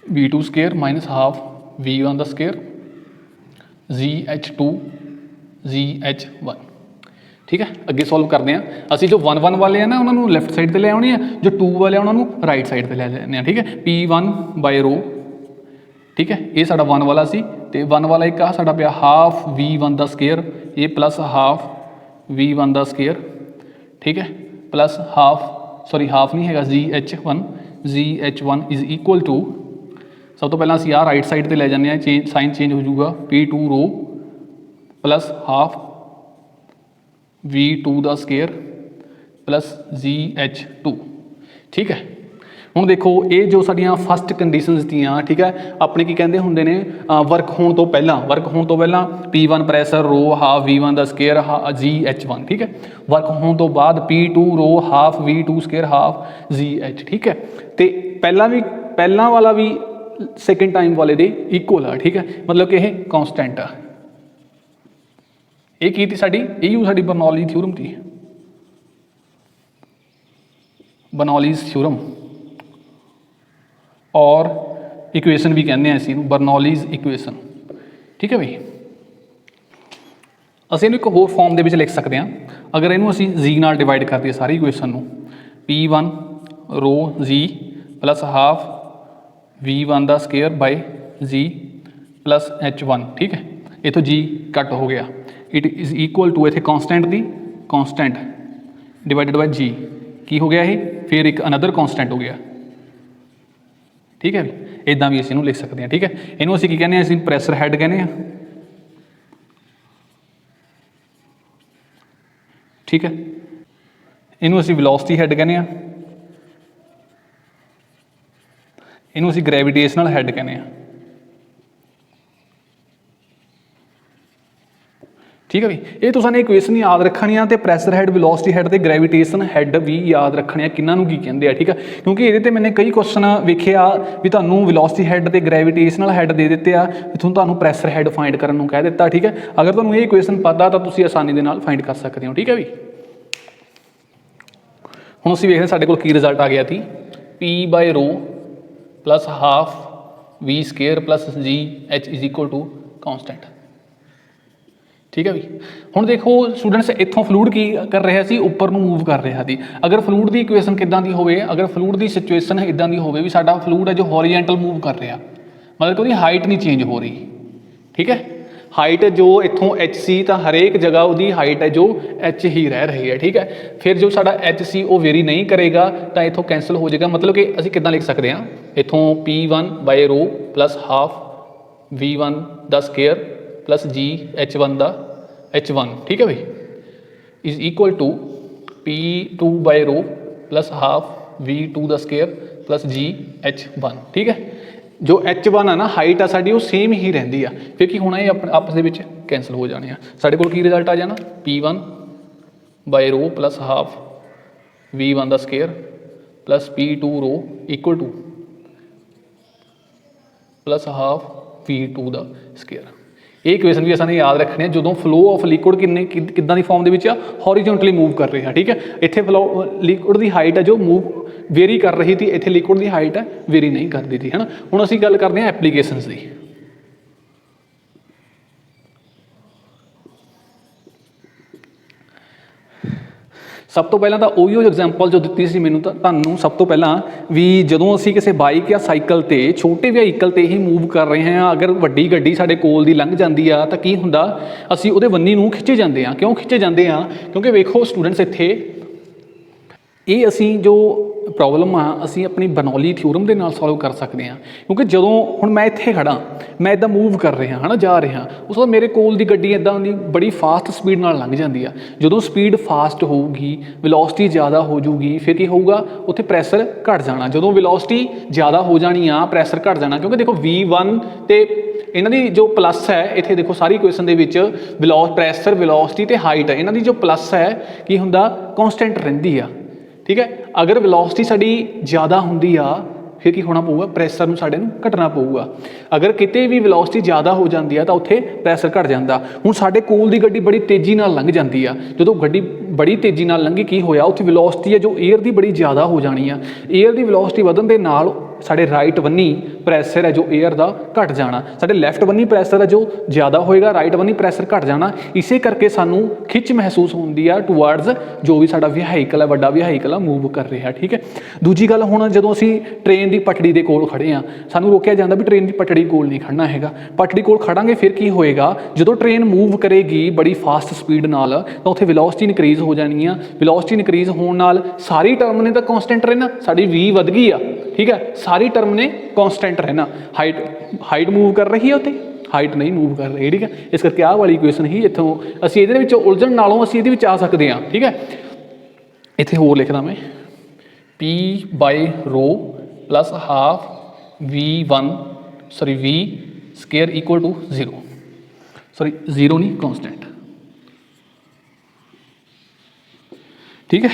v2 square minus half v1 ਦਾ ਸਕੇਅਰ gh2 gh1। ਠੀਕ ਹੈ, ਅੱਗੇ ਸੋਲਵ ਕਰਦੇ ਹਾਂ। ਅਸੀਂ ਜੋ 1 1 ਵਾਲੇ ਆ ਨਾ ਉਹਨਾਂ ਨੂੰ ਲੈਫਟ ਸਾਈਡ 'ਤੇ ਲੈ ਆਉਣੇ ਆ, ਜੋ 2 ਵਾਲੇ ਆ ਉਹਨਾਂ ਨੂੰ ਰਾਈਟ ਸਾਈਡ 'ਤੇ ਲੈ ਲੈਂਦੇ ਹਾਂ। ਠੀਕ ਹੈ, P1 ਬਾਈ ਰੋ, ਠੀਕ ਹੈ, ਇਹ ਸਾਡਾ 1 ਵਾਲਾ ਸੀ, तो 1 वाला एक आ साडा पिया हाफ V1 का स्केयर, ये प्लस हाफ V1 का स्केयर, ठीक है, प्लस हाफ नहीं है GH1 इज इक्वल टू, सब तो पहला असीं आ राइट साइड पर लै जाने, साइन चेंज हो जाऊगा P2 रो प्लस हाफ V2 का स्केयर प्लस GH2, ठीक है। ਹੁਣ देखो ये जो साडियां फस्ट कंडीशनस दियां, ठीक है, अपने की कहते होंगे ने वर्क होने तो पहला P1 प्रैसर रो हाफ V1 का स्केयर GH1, ठीक है, वर्क होने तो बाद P2 rho half V2 square half GH, ठीक है। तो पहला वाला भी सैकेंड टाइम वाले दे इक्वल आ, ठीक है, मतलब कि यह कॉन्सटेंट आ। ये की थी साडी, यही साडी बर्नौली थ्योरम थी, बर्नौलीज थ्योरम और इक्वेशन भी कहते हैं इसी बर्नौलीज इक्वेशन, ठीक है भाई। असीं इहनूं एक होर फॉर्म दे विच लिख सकते हैं, अगर इहनूं असीं जी नाल डिवाइड कर दिए सारी इक्वेशन नूं, P1 रो जी प्लस हाफ V1 का square by ji plus H1, ठीक है, इथों जी कट हो गया, इट इज़ इक्वल टू इत्थे कॉन्सटेंट दी कॉन्सटेंट डिवाइडेड बाय जी, की हो गया ये, फिर एक अनदर कॉन्सटेंट हो गया, ठीक है भी। इदां भी इसी लिख सकते हैं, ठीक है। इनू असीं की कहने हैं, असीं प्रैसर हैड कहने हैं, ठीक है। इनू असीं वेलोसिटी हैड कहने हैं, इनू असीं ग्रेविटेशनल हैड कहने हैं, ठीक है भी। ये तो सानूं इक्वेशन याद रखनी है, तो प्रैसर हैड वेलोसिटी हैड तो ग्रेविटेशन हैड भी याद रखने, किन्हों की कहते हैं, ठीक है, क्योंकि ये मैंने कई क्वेश्चन वेखे आ भी तुहानूं वेलोसिटी हैड तो ग्रेविटेशनल हैड दे दिते आ, तुहानूं प्रैसर हैड फाइंड करने कह दिता, ठीक है। अगर तुहानूं ये इक्वेशन पता तो तुसीं आसानी दे नाल फाइंड कर सकते हो, ठीक है भी। हुण असीं वेखदे साडे कोल की रिजल्ट आ गया थी, P by rho plus half V square plus GH is equal to constant, ठीक है भी। हुण देखो स्टूडेंट्स, इत्थों फ्लूइड की कर रहा सी, उपर नूं मूव कर रहा थी। अगर फ्लूइड की इक्वेशन किदां दी होवे, अगर फ्लूइड की सिचुएशन इदां दी होवे भी साडा फ्लूइड है जो हॉरीजेंटल मूव कर रहा, मतलब कि उसकी हाइट नहीं चेंज हो रही, ठीक है, हाइट जो इत्थों H सी, तो हरेक जगह उसकी हाइट है जो H ही रह रही है, ठीक है। फिर जो साडा H सी वो वेरी नहीं करेगा तो इत्थों कैंसल हो जाएगा, मतलब कि असीं किदां लिख सकते हैं, इत्थों P1 bye rho plus half V1 का स्केयर प्लस GH1 का H1, ठीक है भाई, is equal to P2 by rho plus half V2 का स्केयर प्लस GH1, ठीक है। जो H1 है ना हाइट आ साडी वो सेम ही रहिंदी आ, फिर की होना, ये आपस दे विच कैंसल हो जाने, साडे कोल की रिजल्ट आ जाना, P1 bye rho plus half V1 का square plus P2 rho equal to plus half V2 का स्केयर। ये इक्वेशन भी असां याद रखने, जो फ्लो ऑफ लिक्विड किदां दी फॉर्म दे विच हॉरीजोंटली मूव कर रहे हैं, ठीक है। इत्थे फ्लो लिक्विड की हाइट है जो मूव वेरी कर रही थी, इत्थे लिक्विड की हाइट है वेरी नहीं करती थी, है ना। हुण असीं गल करते हैं एप्लीकेशनस की। सब तो पहला तो उही एग्जाम्पल जो दी सी मैनूं तुहानूं, सब तो पहला भी जदों असीं किसी बाइक या साइकिल ते छोटे व्हीकल ते ही मूव कर रहे हैं, अगर वड्डी गड्डी साडे कोल दी लंघ जाती आ तो की हुंदा, असीं उहदे वन्नी नूं खिच्चे जाते हैं। क्यों खिच्चे जाते हैं? क्योंकि वेखो स्टूडेंट्स, इत्थे ये असीं जो प्रॉब्लम आ असीं अपनी बर्नौली थ्योरम के नाल सॉल्व कर सकते हैं। क्योंकि जदों हुण मैं इत्थे खड़ा, मैं इदां मूव कर रहा है ना, जा रहा, उस तो मेरे कोल दी गड्डी इदां दी बड़ी फास्ट स्पीड नाल लंघ जाती है। जदों स्पीड फास्ट होगी, वेलोसिटी ज़्यादा हो जूगी, फिर की होगा, उत्थे प्रैसर घट जाना। जदों वेलोसिटी ज़्यादा हो जानी आ, प्रैसर घट जाना, क्योंकि देखो V1 ते इन्हां दी जो प्लस है, इत्थे देखो सारी इक्वेशन दे विच प्रैसर, वेलोसिटी ते हाइट है, इन्हां दी जो प्लस है की हुंदा, कॉन्सटेंट रहिंदी आ, ठीक है। अगर वेलोसिटी साडी ज़्यादा हुंदी आ, फिर की होना पऊगा, प्रैसर नूं साडे नूं घटना पऊगा। अगर किते भी वेलोसिटी ज़्यादा हो जाती है तो उत्थे प्रैसर घट जाता। हुण साडे कोल दी गड्डी बड़ी तेज़ी नाल लंघ जाती आ, जदों गड्डी बड़ी तेज़ी नाल लंघी की होया उत्थे वेलोसिटी है जो एयर की बड़ी ज़्यादा हो जानी आ। एयर की वेलोसिटी वधन दे नाल साढ़े राइट बन्नी प्रैशर है जो एयर का घट जाना, साढ़े लैफ्ट बन्नी प्रैशर है जो ज़्यादा होएगा, राइट बन्नी प्रैशर घट जाना। इसे करके सानू खिच महसूस होंदी है टूवर्ड्स जो भी साडा व्हीकल है, वड्डा व्हीकल है मूव कर रहा, ठीक है। दूजी गल हुण जदों असीं ट्रेन की पटड़ी के कोल खड़े हाँ, सानू रोकिया जाता भी ट्रेन की पटड़ी कोल नहीं खड़ना हैगा। पटड़ी कोल खड़ांगे फिर की होएगा, जदों ट्रेन मूव करेगी बड़ी फास्ट स्पीड नाल तां उत्थे वेलोसिटी इनक्रीज़ हो जानी आ। वेलोसिटी इनक्रीज़ होण नाल सारी टर्म ने तां कॉन्सटेंट रहना, साडी वी वध गई आ, ठीक है। सारी टर्म ने कॉन्सटेंट रहना, हाइट मूव कर रही है उत्ते, हाइट नहीं मूव कर रही, ठीक है। इस करके आह वाली इक्वेशन ही इत्थों असीं इहदे विच उलझण नालों असीं इहदे विच आ सकदे हां, ठीक है। इत्थे होर लिखदा मैं P by rho plus half V square equal to 0, sorry 0 नहीं कॉन्सटेंट, ठीक है।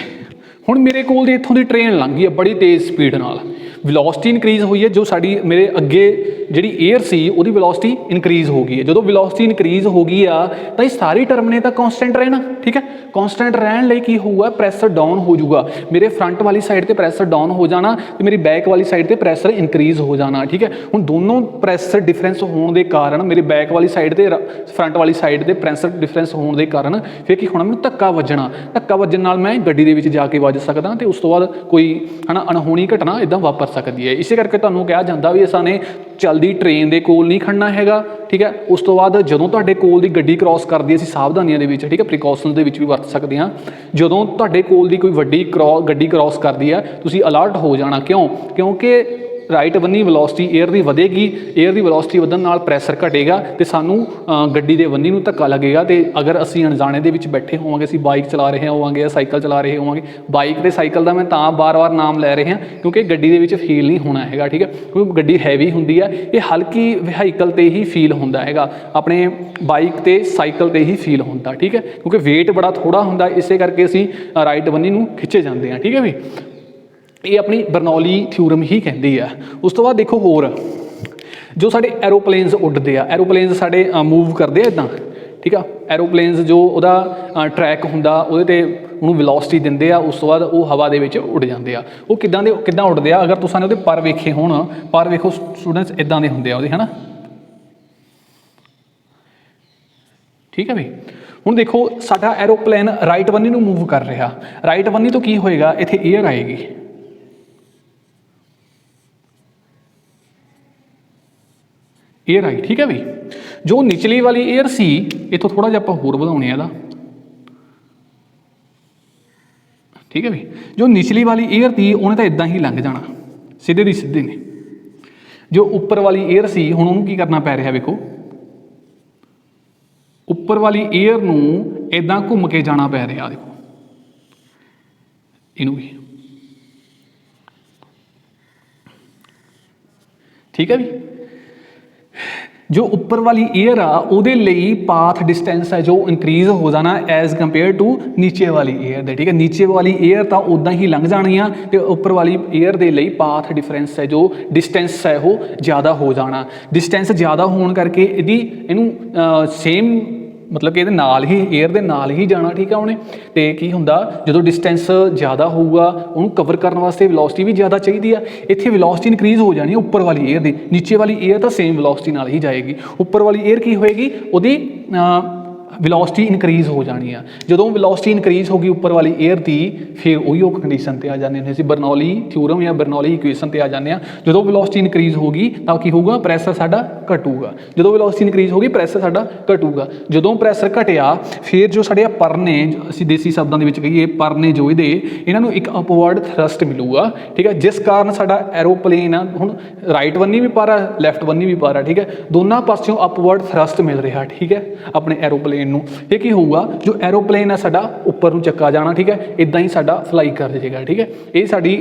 हुण मेरे कोल इत्थों दी ट्रेन लंघ गई है बड़ी तेज़ स्पीड नाल, वेलोसिटी इनक्रीज़ हुई है, जो साड़ी मेरे अगे जी एयर सी उहदी वेलोसिटी इनक्रीज़ हो गई है। जो वेलोसिटी इनक्रीज़ हो गई आ तो ये सारी टर्म ने तो कॉन्सटेंट रहना, ठीक है। कॉन्सटेंट रहने लई की होगा, प्रैशर डाउन हो जाऊगा, मेरे फ्रंट वाली साइड ते प्रैशर डाउन हो जाना तो मेरी बैक वाली साइड ते प्रैशर इनक्रीज़ हो जाना, ठीक है। हुण दोनों प्रैशर डिफरेंस होने के कारण मेरे बैक वाली साइड ते फ्रंट वाली साइड ते प्रैशर डिफरेंस होने के कारण फिर की होना, मैनूं धक्का वजना, धक्का वजन नाल मैं गड्डी दे विच जाके वज सकदा ते उस तो बाद कोई है ना अणहोणी घटना इदां वापर सकती है। इसे करके तुहानूं कहा जाता भी असां चलदी ट्रेन के कोल नहीं खड़ना हैगा, ठीक है। उस तो बाद जदों तुहाडे कोल दी गड्डी क्रॉस करदी असीं सावधानियां दे विच, ठीक है, प्रिकॉशनस दे विच भी वरत सकते हैं। जदों तुहाडे कोल दी कोई वड्डी गड्डी क्रॉस करदी है तुसीं अलर्ट हो जाना, क्यों? क्योंकि राइट बन्नी वेलोसिटी एयर की वधेगी, एयर की वेलोसिटी वधन नाल प्रैशर घटेगा तो सानू गड्डी दे बन्नी नूं धक्का लगेगा तो अगर असीं अणजाणे दे विच बैठे होवांगे, असीं बाइक चला रहे होवांगे या साइकिल चला रहे होवांगे, बाइक ते साइकिल दा मैं तां बार-बार नाम लै रहे हैं क्योंकि गड्डी दे विच फील नहीं होना हैगा, ठीक है। क्योंकि गड्डी हैवी हुंदी है, ये हल्की व्हीकल ते ही फील होंदा हैगा, अपने बाइक ते साइकिल ते ही फील होंदा, ठीक है। क्योंकि वेट बड़ा थोड़ा हुंदा, इसे करके असीं राइट बन्नी नूं खिच्चे जांदे हां, ठीक है भी। ये अपनी बर्नौली थ्योरम ही कहती है। उस तो बाद देखो होर जो साढ़े एरोप्लेन्स उड़ते हैं, एरोप्लेन्स साढ़े मूव करते हैं इदां, ठीक है। एरोप्लेन्स जो उहदा ट्रैक हुंदा उहदे ते उहनूं वेलोसिटी दिंदे आ, उस तो बाद वो हवा दे विच उड़ जांदे आ। वो किदां उड़दे आ, अगर तुसां ने उहदे पर वेखे होण, पर वेखो स्टूडेंट्स इदां दे हुंदे आ उहदे, है ना, ठीक है भी। हुण देखो साडा एरोप्लेन राइट बन्नी नूं मूव कर रहा, राइट बन्नी तो की होएगा, इत्थे एयर आएगी, एयर आई, ठीक है भी। जो निचली वाली एयर सी इतों थोड़ा जिहा आपां होर वधाउने आ, ठीक है भी। जो निचली वाली एयर थी उन्हें तो इदां ही लंघ जाना, सीधे दी सीधे ने। जो उपर वाली एयर सी हुण उहनूं की करना पै रहा, वेखो उपर वाली एयर नूं इदां घुम के जाना पै रहा, देखो इनूं भी, ठीक है भी। जो उपर वाली एयर आ उहदे लई पाथ डिस्टेंस है जो इनक्रीज़ हो जाना एज कंपेयर टू नीचे वाली एयर दे, ठीक है। नीचे वाली एयर तो उदा ही लंघ जानी आ ते उपर वाली एयर दे लई पाथ डिफरेंस है जो डिस्टेंस है वो ज़्यादा हो जाना। डिस्टेंस ज़्यादा होने करके इहदी इनू सेम मतलब कि नाल ही एयर दे नाल ही जाना, ठीक है। उन्हें तो की हुंदा जो डिस्टेंस ज़्यादा होगा उन्होंने कवर करने वास्ते वेलोसिटी भी ज़्यादा चाहिए आ। इत्थे वेलोसिटी इनक्रीज़ हो जानी उपर वाली एयर दी, नीचे वाली एयर तो सेम वेलोसिटी नाल ही जाएगी। उपर वाली एयर की होएगी, उहदी वेलोसिटी इनक्रीज़ हो जानी है। जो वेलोसिटी इनक्रीज़ होगी उपर वाली एयर की, फिर उही कंडीशन पर आ जाने हैं, बर्नौली थ्योरम या बर्नौली इक्वेशन पर आ जाने। जो वेलोसिटी इनक्रीज़ होगी तो की होगा, प्रैशर साडा घटूगा। जो वेलोसिटी इनक्रीज़ होगी प्रैशर साडा घटूगा। जो प्रैशर घटिया फिर जो साढ़े पर ने, असीं देसी शब्दों के कहीए पर ने जो ये इन्हों एक अपवर्ड थ्रस्ट मिलूगा, ठीक है। जिस कारण साडा एरोप्लेन आ हुण राइट बन्नी भी पर आ, लैफ्ट बन्नी भी पर आ, ठीक है। दोनों पासों अपवर्ड थ्रस्ट मिल रहा, ठीक है, अपने एरोप्लेन नूं। ये की होगा, जो एरोप्लेन है साडा उपर नूं चक्का जाना, ठीक है, इदां ही साडा फ्लाई कर जाएगा, ठीक है। ये साडी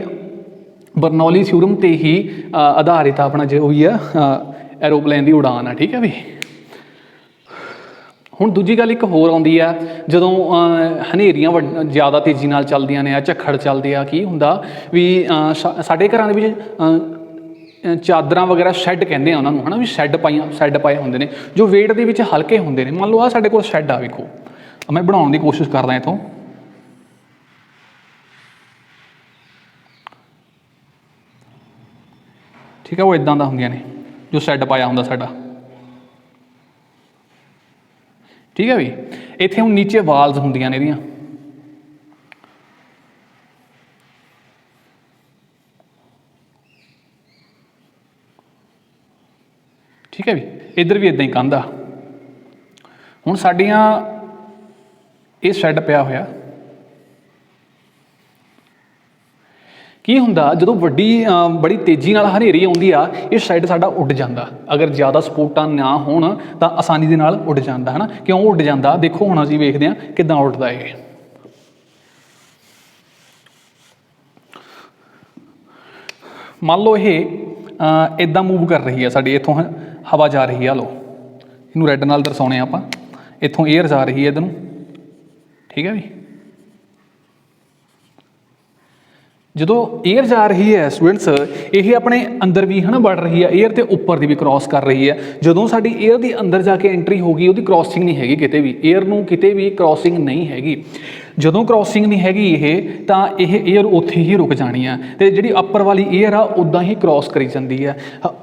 बर्नौली थ्योरम ते ही आधारित अपना जो भी है एरोप्लेन की उड़ान है, ठीक है भी। हुण दूजी गल एक होर आउंदी आ, जदों हनेरियां ज़्यादा तेज़ी नाल चलदियां ने, झक्खड़ चलदे आ, की हुंदा भी साडे घरां दे विच चादरां वगैरह शैड कहते हैं उन्होंने, है ना, भी शैड पाए होंदे ने जो वेट दे विच हल्के होंदे ने। मान लो आ साडे कोल शैड आ, वेखो मैं बनाउण दी कोशिश करदा इथों, ठीक है, वो इदां दा हुंदियां ने जो सैड पाया हुंदा साडा। ठीक है भी, इत्थे हुण नीचे वाल्स हुंदियां ने इहदियां, ठीक है भी, इधर भी इदां ही कंध आ। हुण साडियां ये शैड पिया होया, की हुंदा जदों वड्डी बड़ी तेज़ी नाल हनेरी आउंदी आ, ये शैड साडा उड जांदा। अगर ज़्यादा सपोर्टां ना होण तां आसानी दे नाल उड जांदा है ना। क्यों उड जांदा, देखो हुण असीं वेखदे हां किदां उडदा ये। मान लो ये इदां मूव कर रही है, साडी इत्थों हवा जा रही है, लो इनू रैड नाल दर्शाउने आपां, इत्थों एयर जा रही है इधर नूं, ठीक है भी। ਜਦੋਂ एयर जा रही है स्टूडेंट्स, ये अपने अंदर भी है ना बढ़ रही है, एयर तो उपर की भी क्रॉस कर रही है। ਜਦੋਂ ਸਾਡੀ एयर की अंदर जाके एंट्री होगी, ਉਹਦੀ क्रॉसिंग नहीं हैगी किते भी, एयर ਨੂੰ किते भी क्रॉसिंग नहीं हैगी। ਜਦੋਂ क्रॉसिंग नहीं हैगी ਇਹ ਤਾਂ ਇਹ एयर ਉੱਥੇ ही रुक जानी है, ਤੇ ਜਿਹੜੀ अपर वाली एयर आ उदां ही क्रॉस करी जाती है।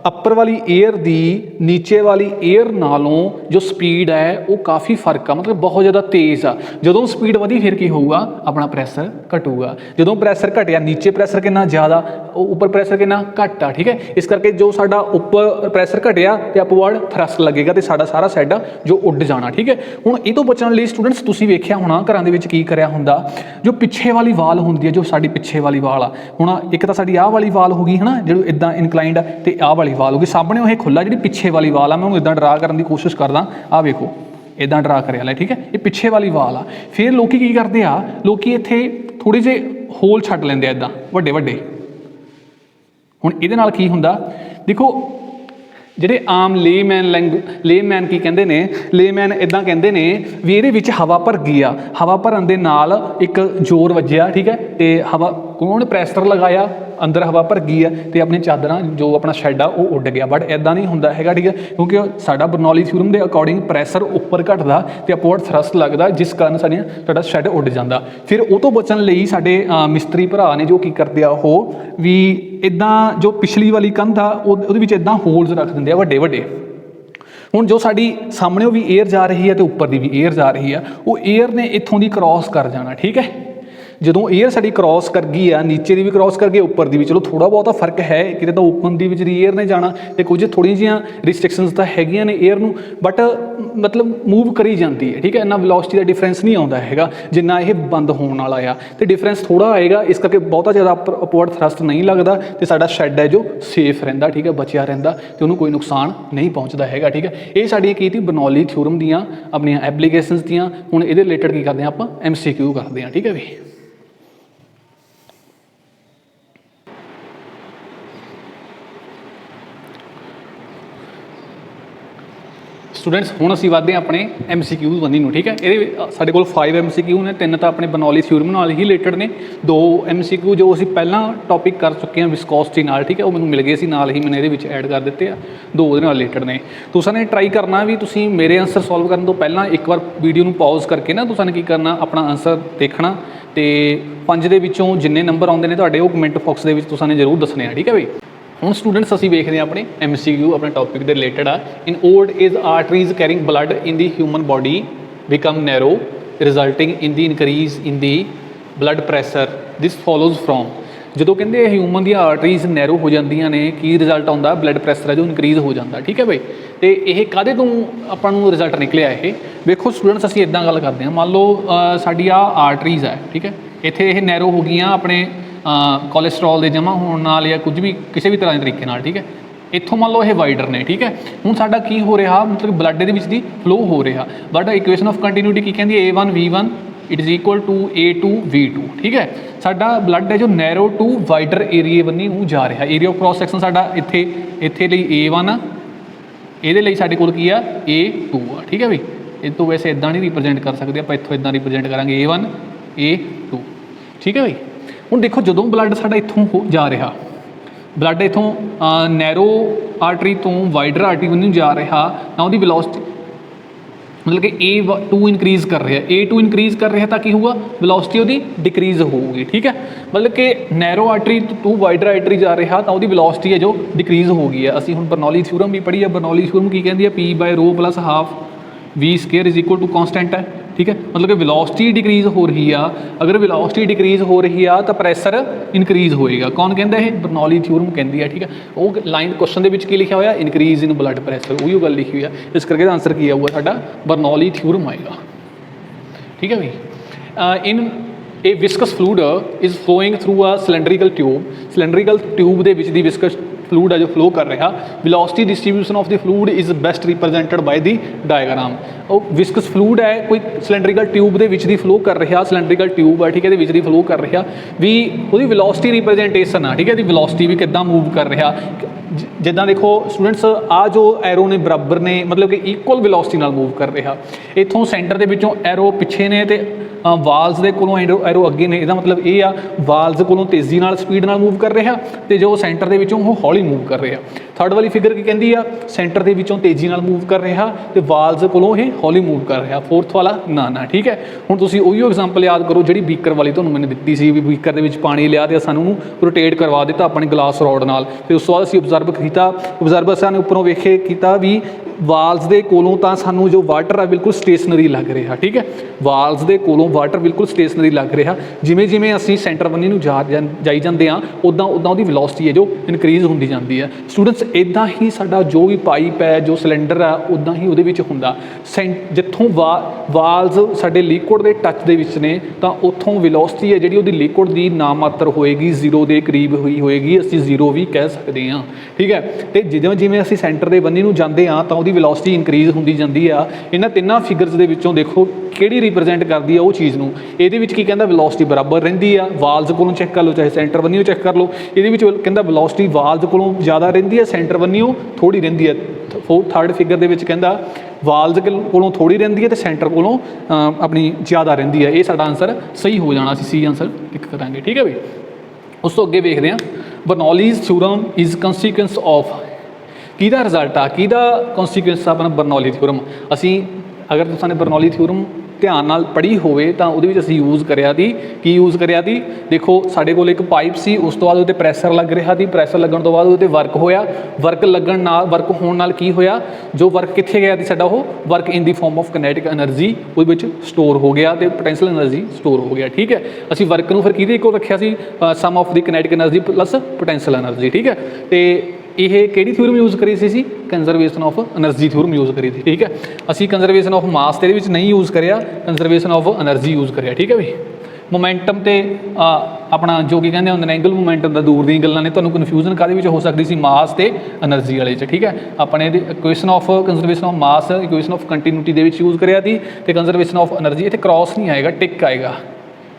अपर वाली एयर की नीचे वाली एयर नालों जो स्पीड है वो काफ़ी फर्क आ, मतलब बहुत ज़्यादा तेज़ आ। ਜਦੋਂ स्पीड ਵਧੀ फिर की होगा, अपना प्रैशर घटूगा। ਜਦੋਂ प्रैशर घटिया, नीचे प्रैशर कितना ज़्यादा, उपर प्रैशर कितना घट आ, ठीक है। इस करके जो साडा उपर प्रैशर घटिया तो अपवर्ड थ्रस्ट लगेगा, तो साडा सारा सैड जो उड जाना, ठीक है। हुण ये तो बचण लई स्टूडेंट्स तुसीं वेखिया होना घरां दे विच की करिया हुंदा, जो पिछे वाली वाल हुंदी है, जो साडी पिछे वाली वाल आ, हुण एक तां साडी आह वाली वाल हो गई है ना, जिहड़ी इदां इनकलाइंड आ, ते आह वाली वाल हो गई। सामने ये खुला, जिहड़ी पिछे वाली वाल आ, मैं उहनूं इदां ड्रा करन दी कोशिश करदा, आ वेखो इदां ड्रा करिया लै, ठीक है। ये पिछे वाली वाल आ। फिर लोग की करते आ, लोग इत्थे थोड़े जे होल छड्ड लैंदे आ इदां वड्डे वड्डे। हुण इहदे नाल की हुंदा, देखो ਜਿਹੜੇ आम लेमैन की कहते हैं, लेमैन इदां कहते हैं भी ये हवा भर गई आ, हवा भरन दे नाल एक जोर वजया, ठीक है, तो हवा उन्होंने प्रैशर लगाया, अंदर हवा भर गई है, तो अपनी चादर जो अपना शैड आ वो उड गया। बट इदां नहीं हुंदा हैगा, ठीक है, क्योंकि साडा बर्नौली थ्योरम के अकॉर्डिंग प्रैशर उपर घटदा तो अपवर्ड थ्रस्ट लगदा, जिस कारण साडा शैड उड जांदा। फिर वो तो बचण लई साडे मिस्त्री भरा ने जो की करदे आ, वो भी इदां जो पिछली वाली कंध आ उहदे विच इदां होल्स रख दिंदे आ वड्डे वड्डे। हुण जो साडी सामने भी एयर जा रही है तो उपर दी भी एयर जा रही है, वो एयर ने इत्थों दी क्रॉस कर जाना, ठीक है। ਜਦੋਂ एयर साड़ी क्रॉस कर गई है, नीचे की भी क्रॉस कर गई, उपर की भी, चलो थोड़ा बहुत फर्क है, किते तो ओपन दी एयर ने जाना, तो कुछ थोड़ी जिहियां रिस्ट्रिक्शनस तो हैगियां ने एयर नूं, बट मतलब मूव करी जाती है, ठीक है। इन्ना वेलोसिटी का डिफरेंस नहीं आता हैगा जिन्ना ये बंद होने वाला आ, तो डिफरेंस थोड़ा आएगा, इस करके बहुता ज़्यादा अपवर्ड थ्रस्ट नहीं लगता, तो साडा शैड है जो सेफ रहिंदा, ठीक है, बचिया रहिंदा, तो उन्होंने कोई नुकसान नहीं पहुँचता हैगा, ठीक है। ये साड़ी की थी बर्नौली थ्योरम दियाँ अपनी एप्लीकेशनस दियाँ। हुण इहदे रिलेटेड की करते हैं आपां MCQ करते हैं, ठीक है भी। स्टूडेंट्स हुण असीं वधदे अपने MCQ बंदी नूं, ठीक है। ये साडे कोल 5 MCQ ने, 3 तो अपने बर्नौली थ्योरम नाल ही रिलेटेड ने, 2 MCQ जो असीं पहलां टॉपिक कर चुके हैं विस्कोसिटी नाल, ठीक है, वो मैनूं मिल गए सी, नाल ही मैंने इहदे विच ऐड कर दित्ते आ, 2 उहदे नाल रिलेटेड ने। तुसां ने ट्राई करना भी, तुसीं मेरे आंसर सॉल्व करन तो पहलां एक बार वीडियो नूं पॉज करके ना तुसां ने की करना, अपना आंसर देखना, तो 5 दे विचों जिन्ने नंबर आउंदे ने तुहाडे वो कमेंट बॉक्स दे विच तुसां ने जरूर दसने आ, ठीक है बई। हुण स्टूडेंट्स असीं वेखदे हां अपने MCQ अपने टॉपिक के रिलेटेड आ। In old age arteries carrying blood in the human body become narrow resulting in the increase in the blood pressure, this follows from. ਜਦੋਂ ਕਹਿੰਦੇ ਹਿਊਮਨ ਦੀਆਂ ਆਰਟਰੀਜ਼ ਨੈਰੋ ਹੋ ਜਾਂਦੀਆਂ ਨੇ, ਕੀ ਰਿਜ਼ਲਟ ਆਉਂਦਾ, ਬਲੱਡ ਪ੍ਰੈਸ਼ਰ ਹੈ ਜੋ ਇਨਕਰੀਜ਼ ਹੋ ਜਾਂਦਾ, ਠੀਕ ਹੈ ਬਈ। ਤੇ ਇਹ ਕਾਹਦੇ ਤੋਂ ਆਪਾਂ ਨੂੰ ਰਿਜ਼ਲਟ ਨਿਕਲਿਆ, ਇਹ ਵੇਖੋ ਸਟੂਡੈਂਟਸ ਅਸੀਂ ਇਦਾਂ ਗੱਲ ਕਰਦੇ ਹਾਂ, ਮੰਨ ਲਓ ਸਾਡੀ ਆ ਆਰਟਰੀਜ਼ ਹੈ, ਠੀਕ ਹੈ, ਇੱਥੇ ਇਹ ਨੈਰੋ ਹੋ ਗਈਆਂ ਆਪਣੇ ਕੋਲੇਸਟਰੋਲ ਦੇ ਜਮ੍ਹਾਂ ਹੋਣ ਨਾਲ ਜਾਂ ਕੁਝ ਵੀ ਕਿਸੇ ਵੀ ਤਰ੍ਹਾਂ ਦੇ ਤਰੀਕੇ ਨਾਲ, ਠੀਕ ਹੈ। ਇੱਥੋਂ ਮੰਨ ਲਓ ਇਹ ਵਾਈਡਰ ਨੇ, ਠੀਕ ਹੈ। ਹੁਣ ਸਾਡਾ ਕੀ ਹੋ ਰਿਹਾ, ਮਤਲਬ ਬਲੱਡ ਦੇ ਵਿੱਚ ਦੀ ਫਲੋ ਹੋ ਰਿਹਾ, ਬਟ ਇਕੁਏਸ਼ਨ ਆਫ ਕੰਟੀਨਿਊਟੀ ਕੀ ਕਹਿੰਦੀ, A1 V1 it is equal to A2 V2, ठीक है। साडा ब्लड है जो नैरो टू वाइडर एरिए बनी वो जा रहा, एरिया ऑफ क्रॉस सैक्शन साडा इत्थे लई A1 आ, इहदे लई साडे कोल की आ A2 आ, ठीक है बई। इस तो वैसे इदां नहीं रिप्रजेंट कर सकते, आप इत्थों इदां रिप्रजेंट करांगे A1 A2, ठीक है बई। हुण देखो जदों ब्लड साडा इत्थों जा रहा, ब्लड इत्थों नैरो आर्टरी तो वाइडर आर्टरी बनी जा रहा ना, उहदी वेलोसिटी मतलब कि A2 ਇਨਕਰੀਜ਼ ਕਰ ਰਿਹਾ, A2 ਇਨਕਰੀਜ਼ ਕਰ ਰਿਹਾ ਤਾਂ ਕੀ ਹੋਊਗਾ, ਵੈਲੋਸਿਟੀ ਉਹਦੀ ਡਿਕਰੀਜ਼ ਹੋਊਗੀ। ਠੀਕ ਹੈ, ਮਤਲਬ ਕਿ narrow artery to wider artery ਜਾ ਰਿਹਾ ਤਾਂ ਉਹਦੀ ਵੈਲੋਸਿਟੀ ਹੈ ਜੋ ਡਿਕਰੀਜ਼ ਹੋ ਗਈ ਹੈ। ਅਸੀਂ ਹੁਣ ਬਰਨੌਲੀ ਥਿਊਰਮ ਵੀ ਪੜ੍ਹੀ ਹੈ। ਬਰਨੌਲੀ ਥਿਊਰਮ ਕੀ ਕਹਿੰਦੀ ਹੈ, P/ρ + ਹਾਫ V ਸਕੁਅਰ = ਕੌਂਸਟੈਂਟ ਹੈ। ठीक है, मतलब कि वेलोसिटी डिक्रीज़ हो रही आ, अगर वेलोसिटी डिक्रीज़ हो रही आ तो प्रैशर इनक्रीज़ होएगा। कौन कहता है, बरनौली थ्योरम कहती है। ठीक है, वो लाइन क्वेश्चन के की लिखा हुआ, इनक्रीज़ इन ब्लड प्रैशर, वही गल लिखी हुई है। इस करके आंसर की आऊगा साडा बरनौली थ्योरम आएगा। ठीक है भाई, in a viscous fluid is flowing through a cylindrical tube ਦੇ ਵਿੱਚ ਦੀ विस्कस फ्लूड है जो फ्लो कर रहा, velocity distribution of the fluid is best represented by the diagram. ਉਹ ਵਿਸਕਸ ਫਲੂਡ ਹੈ, ਕੋਈ ਸਿਲੰਡਰੀਕਲ ਟਿਊਬ ਦੇ ਵਿੱਚ ਦੀ ਫਲੋ ਕਰ ਰਿਹਾ, ਸਿਲੰਡਰੀਕਲ ਟਿਊਬ ਹੈ। ਠੀਕ ਹੈ, ਇਹਦੇ ਵਿੱਚ ਦੀ ਫਲੋ ਕਰ ਰਿਹਾ ਵੀ ਉਹਦੀ ਵੈਲੋਸਿਟੀ ਰਿਪਰੈਜ਼ੈਂਟੇਸ਼ਨ ਆ। ਠੀਕ ਹੈ, ਇਹਦੀ ਵੈਲੋਸਿਟੀ ਵੀ ਕਿੱਦਾਂ ਮੂਵ ਕਰ ਰਿਹਾ। ਜਿੱਦਾਂ ਦੇਖੋ ਸਟੂਡੈਂਟਸ, ਆ ਜੋ ਐਰੋ ਨੇ ਬਰਾਬਰ ਨੇ, ਮਤਲਬ ਕਿ ਇਕੁਅਲ ਵੈਲੋਸਿਟੀ ਨਾਲ ਮੂਵ ਕਰ ਰਿਹਾ। ਇੱਥੋਂ ਸੈਂਟਰ ਦੇ ਵਿੱਚੋਂ ਐਰੋ ਪਿੱਛੇ ਨੇ ਤੇ ਵਾਲਸ ਦੇ ਕੋਲੋਂ ਐਰੋ ਅੱਗੇ ਨੇ। ਇਹਦਾ ਮਤਲਬ ਇਹ ਆ ਵਾਲਸ ਕੋਲੋਂ ਤੇਜ਼ੀ ਨਾਲ ਸਪੀਡ ਨਾਲ ਮੂਵ ਕਰ ਰਿਹਾ ਤੇ ਜੋ ਸੈਂਟਰ ਦੇ ਵਿੱਚੋਂ ਉਹ ਹੌਲੀ ਮੂਵ ਕਰ ਰਿਹਾ। ਥਰਡ ਵਾਲੀ ਫਿਗਰ ਕੀ ਕਹਿੰਦੀ ਆ, ਸੈਂਟਰ ਦੇ ਵਿੱਚੋਂ ਤੇਜ਼ੀ ਨਾਲ ਮੂਵ ਕਰ ਰਿਹਾ ਤੇ ਵਾਲਸ ਕੋਲੋਂ ਇਹ ਹੌਲੀ ਮੂਵ ਕਰ ਰਿਹਾ। ਫੋਰਥ ਵਾਲਾ ਨਾ। ਠੀਕ ਹੈ, ਹੁਣ ਤੁਸੀਂ ਉਹੀਓ ਐਗਜ਼ਾਮਪਲ ਯਾਦ ਕਰੋ ਜਿਹੜੀ ਬੀਕਰ ਵਾਲੀ ਤੁਹਾਨੂੰ ਮੈंने ਦਿੱਤੀ ਸੀ ਵੀ ਬੀਕਰ ਦੇ ਵਿੱਚ ਪਾਣੀ ਲਿਆ ਤੇ ਸਾਨੂੰ ਉਹਨੂੰ ਰੋਟੇਟ ਕਰਵਾ ਦਿੱਤਾ ਆਪਣੇ ਗਲਾਸ ਰੋਡ ਨਾਲ। ਫਿਰ ਉਸ ਤੋਂ ਬਾਅਦ ਅਸੀਂ ਓਬਜ਼ਰਵ ਕੀਤਾ, ਓਬਜ਼ਰਵਰਸਾਂ ਨੇ ਉੱਪਰੋਂ ਵੇਖੇ ਕੀਤਾ ਵੀ ਵਾਲਸ ਦੇ ਕੋਲੋਂ ਤਾਂ ਸਾਨੂੰ ਜੋ ਵਾਟਰ ਆ ਬਿਲਕੁਲ ਸਟੇਸ਼ਨਰੀ ਲੱਗ ਰਿਹਾ। ਠੀਕ ਹੈ, ਵਾਲਸ ਦੇ ਕੋਲੋਂ ਵਾਟਰ ਬਿਲਕੁਲ ਸਟੇਸ਼ਨਰੀ ਲੱਗ ਰਿਹਾ। ਜਿਵੇਂ ਜਿਵੇਂ ਅਸੀਂ ਸੈਂਟਰ ਬੰਨੀ ਨੂੰ ਜਾਈ ਜਾਂਦੇ ਹਾਂ ਉੱਦਾਂ ਉਹਦੀ ਵੈਲੋਸਿਟੀ ਹੈ ਜੋ ਇਨਕਰੀਜ਼ ਹੁੰਦੀ ਜਾਂਦੀ ਹੈ। ਸਟੂਡੈਂਟਸ ਇੱਦਾਂ ਹੀ ਸਾਡਾ ਜੋ ਵੀ ਪਾਈਪ ਹੈ, ਜੋ ਸਿਲੰਡਰ ਆ, ਉੱਦਾਂ ਹੀ ਉਹਦੇ ਵਿੱਚ ਹੁੰਦਾ। ਜਿੱਥੋਂ ਵਾਲਸ ਸਾਡੇ ਲਿਕੁਇਡ ਦੇ ਟੱਚ ਦੇ ਵਿੱਚ ਨੇ ਤਾਂ ਉੱਥੋਂ ਵੈਲੋਸਿਟੀ ਹੈ ਜਿਹੜੀ ਉਹਦੀ ਲਿਕੁਇਡ ਦੀ ਨਾਮਾਤਰ ਹੋਏਗੀ, ਜ਼ੀਰੋ ਦੇ ਕਰੀਬ ਹੋਏਗੀ। ਅਸੀਂ ਜ਼ੀਰੋ ਵੀ ਕਹਿ ਸਕਦੇ ਹਾਂ। ਠੀਕ ਹੈ, ਤੇ ਜਿਵੇਂ ਜਿਵੇਂ ਅਸੀਂ ਸੈਂਟਰ ਦੇ ਬੰਨੀ ਨੂੰ ਜਾਂਦੇ ਹਾਂ ਤਾਂ ਉਹਦੀ ਵੈਲੋਸਿਟੀ ਇਨਕਰੀਜ਼ ਹੁੰਦੀ ਜਾਂਦੀ ਆ। ਇਹਨਾਂ ਤਿੰਨਾਂ ਫਿਗਰਸ ਦੇ ਵਿੱਚੋਂ ਦੇਖੋ ਕਿਹੜੀ ਰਿਪਰੈਜ਼ੈਂਟ ਕਰਦੀ ਆ ਉਹ ਚੀਜ਼ ਨੂੰ। ਇਹਦੇ ਵਿੱਚ ਕੀ ਕਹਿੰਦਾ, ਵੈਲੋਸਿਟੀ ਬਰਾਬਰ ਰਹਿੰਦੀ ਆ। ਵਾਲਸ ਕੋਲੋਂ ਚੈੱਕ ਕਰ ਲਓ, ਚਾਹੇ ਸੈਂਟਰ ਬੰਨੀਓ ਚੈੱਕ ਕਰ ਲਓ। ਇਹਦੇ ਵਿੱਚ ਕਹਿੰਦਾ ਵੈਲੋਸਿਟੀ ਵਾਲਸ ਕੋਲੋਂ ਜ਼ਿਆਦਾ ਰਹਿੰਦੀ ਹੈ, ਸੈਂਟਰ ਬੰਨੀਓ ਥੋੜ੍ਹੀ ਰਹਿੰਦੀ ਹੈ। ਥਰਡ ਫਿਗਰ ਦੇ ਵਿੱਚ ਕਹਿੰਦਾ ਵਾਲਸ ਕੋਲੋਂ ਥੋੜ੍ਹੀ ਰਹਿੰਦੀ ਹੈ ਤੇ ਸੈਂਟਰ ਕੋਲੋਂ ਆਪਣੀ ਜ਼ਿਆਦਾ ਰਹਿੰਦੀ ਹੈ। ਇਹ ਸਾਡਾ ਆਂਸਰ ਸਹੀ ਹੋ ਜਾਣਾ, ਅਸੀਂ ਸੀ ਆਂਸਰ ਟਿਕ ਕਰਾਂਗੇ। ਠੀਕ ਹੈ ਬਈ, ਉਸ ਤੋਂ ਅੱਗੇ ਵੇਖਦੇ ਹਾਂ, ਬਰਨੌਲੀਜ਼ ਥਿਊਰਮ ਇਜ਼ ਕੰਸੀਕੁਐਂਸ ਆਫ, ਕਿਹਦਾ ਰਿਜ਼ਲਟ ਆ, ਕਿਹਦਾ ਕੰਸੀਕੁਐਂਸ ਆ ਆਪਣਾ ਬਰਨੌਲੀ ਥਿਊਰਮ। ਅਸੀਂ ਅਗਰ ਤੁਸੀਂ ਨੇ ਬਰਨੌਲੀ ਥਿਊਰਮ ਧਿਆਨ ਨਾਲ ਪੜ੍ਹੀ ਹੋਵੇ ਤਾਂ ਉਹਦੇ ਵਿੱਚ ਅਸੀਂ ਯੂਜ਼ ਕਰਿਆ ਤੀ, ਕੀ ਯੂਜ਼ ਕਰਿਆ ਤੀ, ਦੇਖੋ ਸਾਡੇ ਕੋਲ ਇੱਕ ਪਾਈਪ ਸੀ, ਉਸ ਤੋਂ ਬਾਅਦ ਉਹਦੇ ਪ੍ਰੈਸ਼ਰ ਲੱਗ ਰਿਹਾ ਸੀ। ਪ੍ਰੈਸ਼ਰ ਲੱਗਣ ਤੋਂ ਬਾਅਦ ਉਹਦੇ ਵਰਕ ਹੋਇਆ, ਵਰਕ ਹੋਣ ਨਾਲ ਕੀ ਹੋਇਆ, ਜੋ ਵਰਕ ਕਿੱਥੇ ਗਿਆ ਸੀ ਸਾਡਾ, ਉਹ work in the form of ਕਨੈਟਿਕ energy ਉਹਦੇ ਵਿੱਚ ਸਟੋਰ ਹੋ ਗਿਆ ਤੇ ਪੋਟੈਂਸ਼ੀਅਲ ਐਨਰਜੀ ਸਟੋਰ ਹੋ ਗਿਆ। ਠੀਕ ਹੈ, ਅਸੀਂ ਵਰਕ ਨੂੰ ਫਿਰ ਕਿਹਦੇ ਕੋਲ ਰੱਖਿਆ ਸੀ, sum of the kinetic energy plus potential energy. ਠੀਕ ਹੈ, ਤੇ ਇਹ ਕਿਹੜੀ ਥਿਊਰਮ ਯੂਜ਼ ਕਰੀ ਸੀ, conservation of energy theorem use ਕਰੀ ਸੀ। ਠੀਕ ਹੈ, ਅਸੀਂ ਕੰਜ਼ਰਵੇਸ਼ਨ ਆਫ ਮਾਸ ਦੇ ਵਿੱਚ ਨਹੀਂ ਯੂਜ਼ ਕਰਿਆ, ਕੰਜ਼ਰਵੇਸ਼ਨ ਆਫ ਐਨਰਜੀ ਯੂਜ਼ ਕਰਿਆ। ਠੀਕ ਹੈ ਵੀ, ਮੋਮੈਂਟਮ ਤੇ ਆਪਣਾ ਜੋ ਕੀ ਕਹਿੰਦੇ ਹੁੰਦੇ ਨੇ ਐਂਗਲ ਮੋਮੈਂਟਮ ਦਾ ਦੂਰ ਦੀਆਂ ਗੱਲਾਂ ਨੇ, ਤੁਹਾਨੂੰ ਕਨਫਿਊਜ਼ਨ ਕਾਹਦੇ ਵਿੱਚ ਹੋ ਸਕਦੀ ਸੀ, ਮਾਸ ਤੇ ਐਨਰਜੀ ਵਾਲੇ 'ਚ। ਠੀਕ ਹੈ, ਆਪਣੇ ਇਹਦੀ equation of conservation of mass equation of continuity ਦੇ ਵਿੱਚ ਯੂਜ਼ ਕਰਿਆ ਸੀ ਤੇ ਕੰਜ਼ਰਵੇਸ਼ਨ ਆਫ ਐਨਰਜੀ ਇੱਥੇ ਕ੍ਰਾਸ ਨਹੀਂ ਆਏਗਾ, ਟਿਕ ਆਏਗਾ।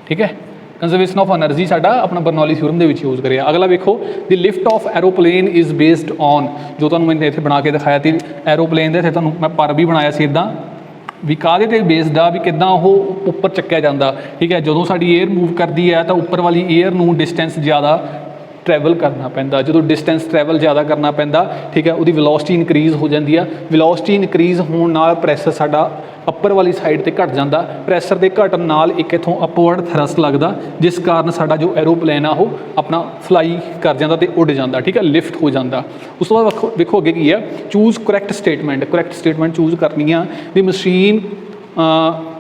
ਠੀਕ ਹੈ, ਕੰਜ਼ਰਵੇਸ਼ਨ ਆਫ ਐਨਰਜੀ ਸਾਡਾ ਆਪਣਾ ਬਰਨੌਲੀ ਥਿਊਰਮ ਦੇ ਵਿੱਚ ਯੂਜ਼ ਕਰਿਆ। ਅਗਲਾ ਵੇਖੋ, ਦੀ lift of aeroplane is based on, ਜੋ ਤੁਹਾਨੂੰ ਮੈਂ ਇੱਥੇ ਬਣਾ ਕੇ ਦਿਖਾਇਆ ਸੀ ਐਰੋਪਲੇਨ ਦੇ, ਇੱਥੇ ਤੁਹਾਨੂੰ ਮੈਂ ਪਰ ਵੀ ਬਣਾਇਆ ਸੀ ਇੱਦਾਂ ਵੀ ਕਾਹਦੇ 'ਤੇ ਬੇਸਡ ਆ, ਵੀ ਕਿੱਦਾਂ ਉਹ ਉੱਪਰ ਚੱਕਿਆ ਜਾਂਦਾ। ਠੀਕ ਹੈ, ਜਦੋਂ ਸਾਡੀ ਏਅਰ ਮੂਵ ਕਰਦੀ ਹੈ ਤਾਂ ਉੱਪਰ ਵਾਲੀ ਏਅਰ ਨੂੰ ਡਿਸਟੈਂਸ ਜ਼ਿਆਦਾ ट्रैवल करना पैंदा, जो डिस्टेंस ट्रैवल ज़्यादा करना पैंदा। ठीक है, वो वेलोसिटी इनक्रीज़ हो जाती है। वेलोसिटी इनक्रीज़ होने नाल प्रैशर साडा अपर वाली साइड ते घट जाता। प्रैशर के घटन नाल एक इत्थों अपवर्ड थ्रस्ट लगता, जिस कारण साडा जो एरोप्लेन आ वो अपना फ्लाई कर जाता ते उड़ जाता। ठीक है, लिफ्ट हो जाता। उस तो बाद देखो अगे की है, choose correct statement. Correct statement choose करनी है। The machine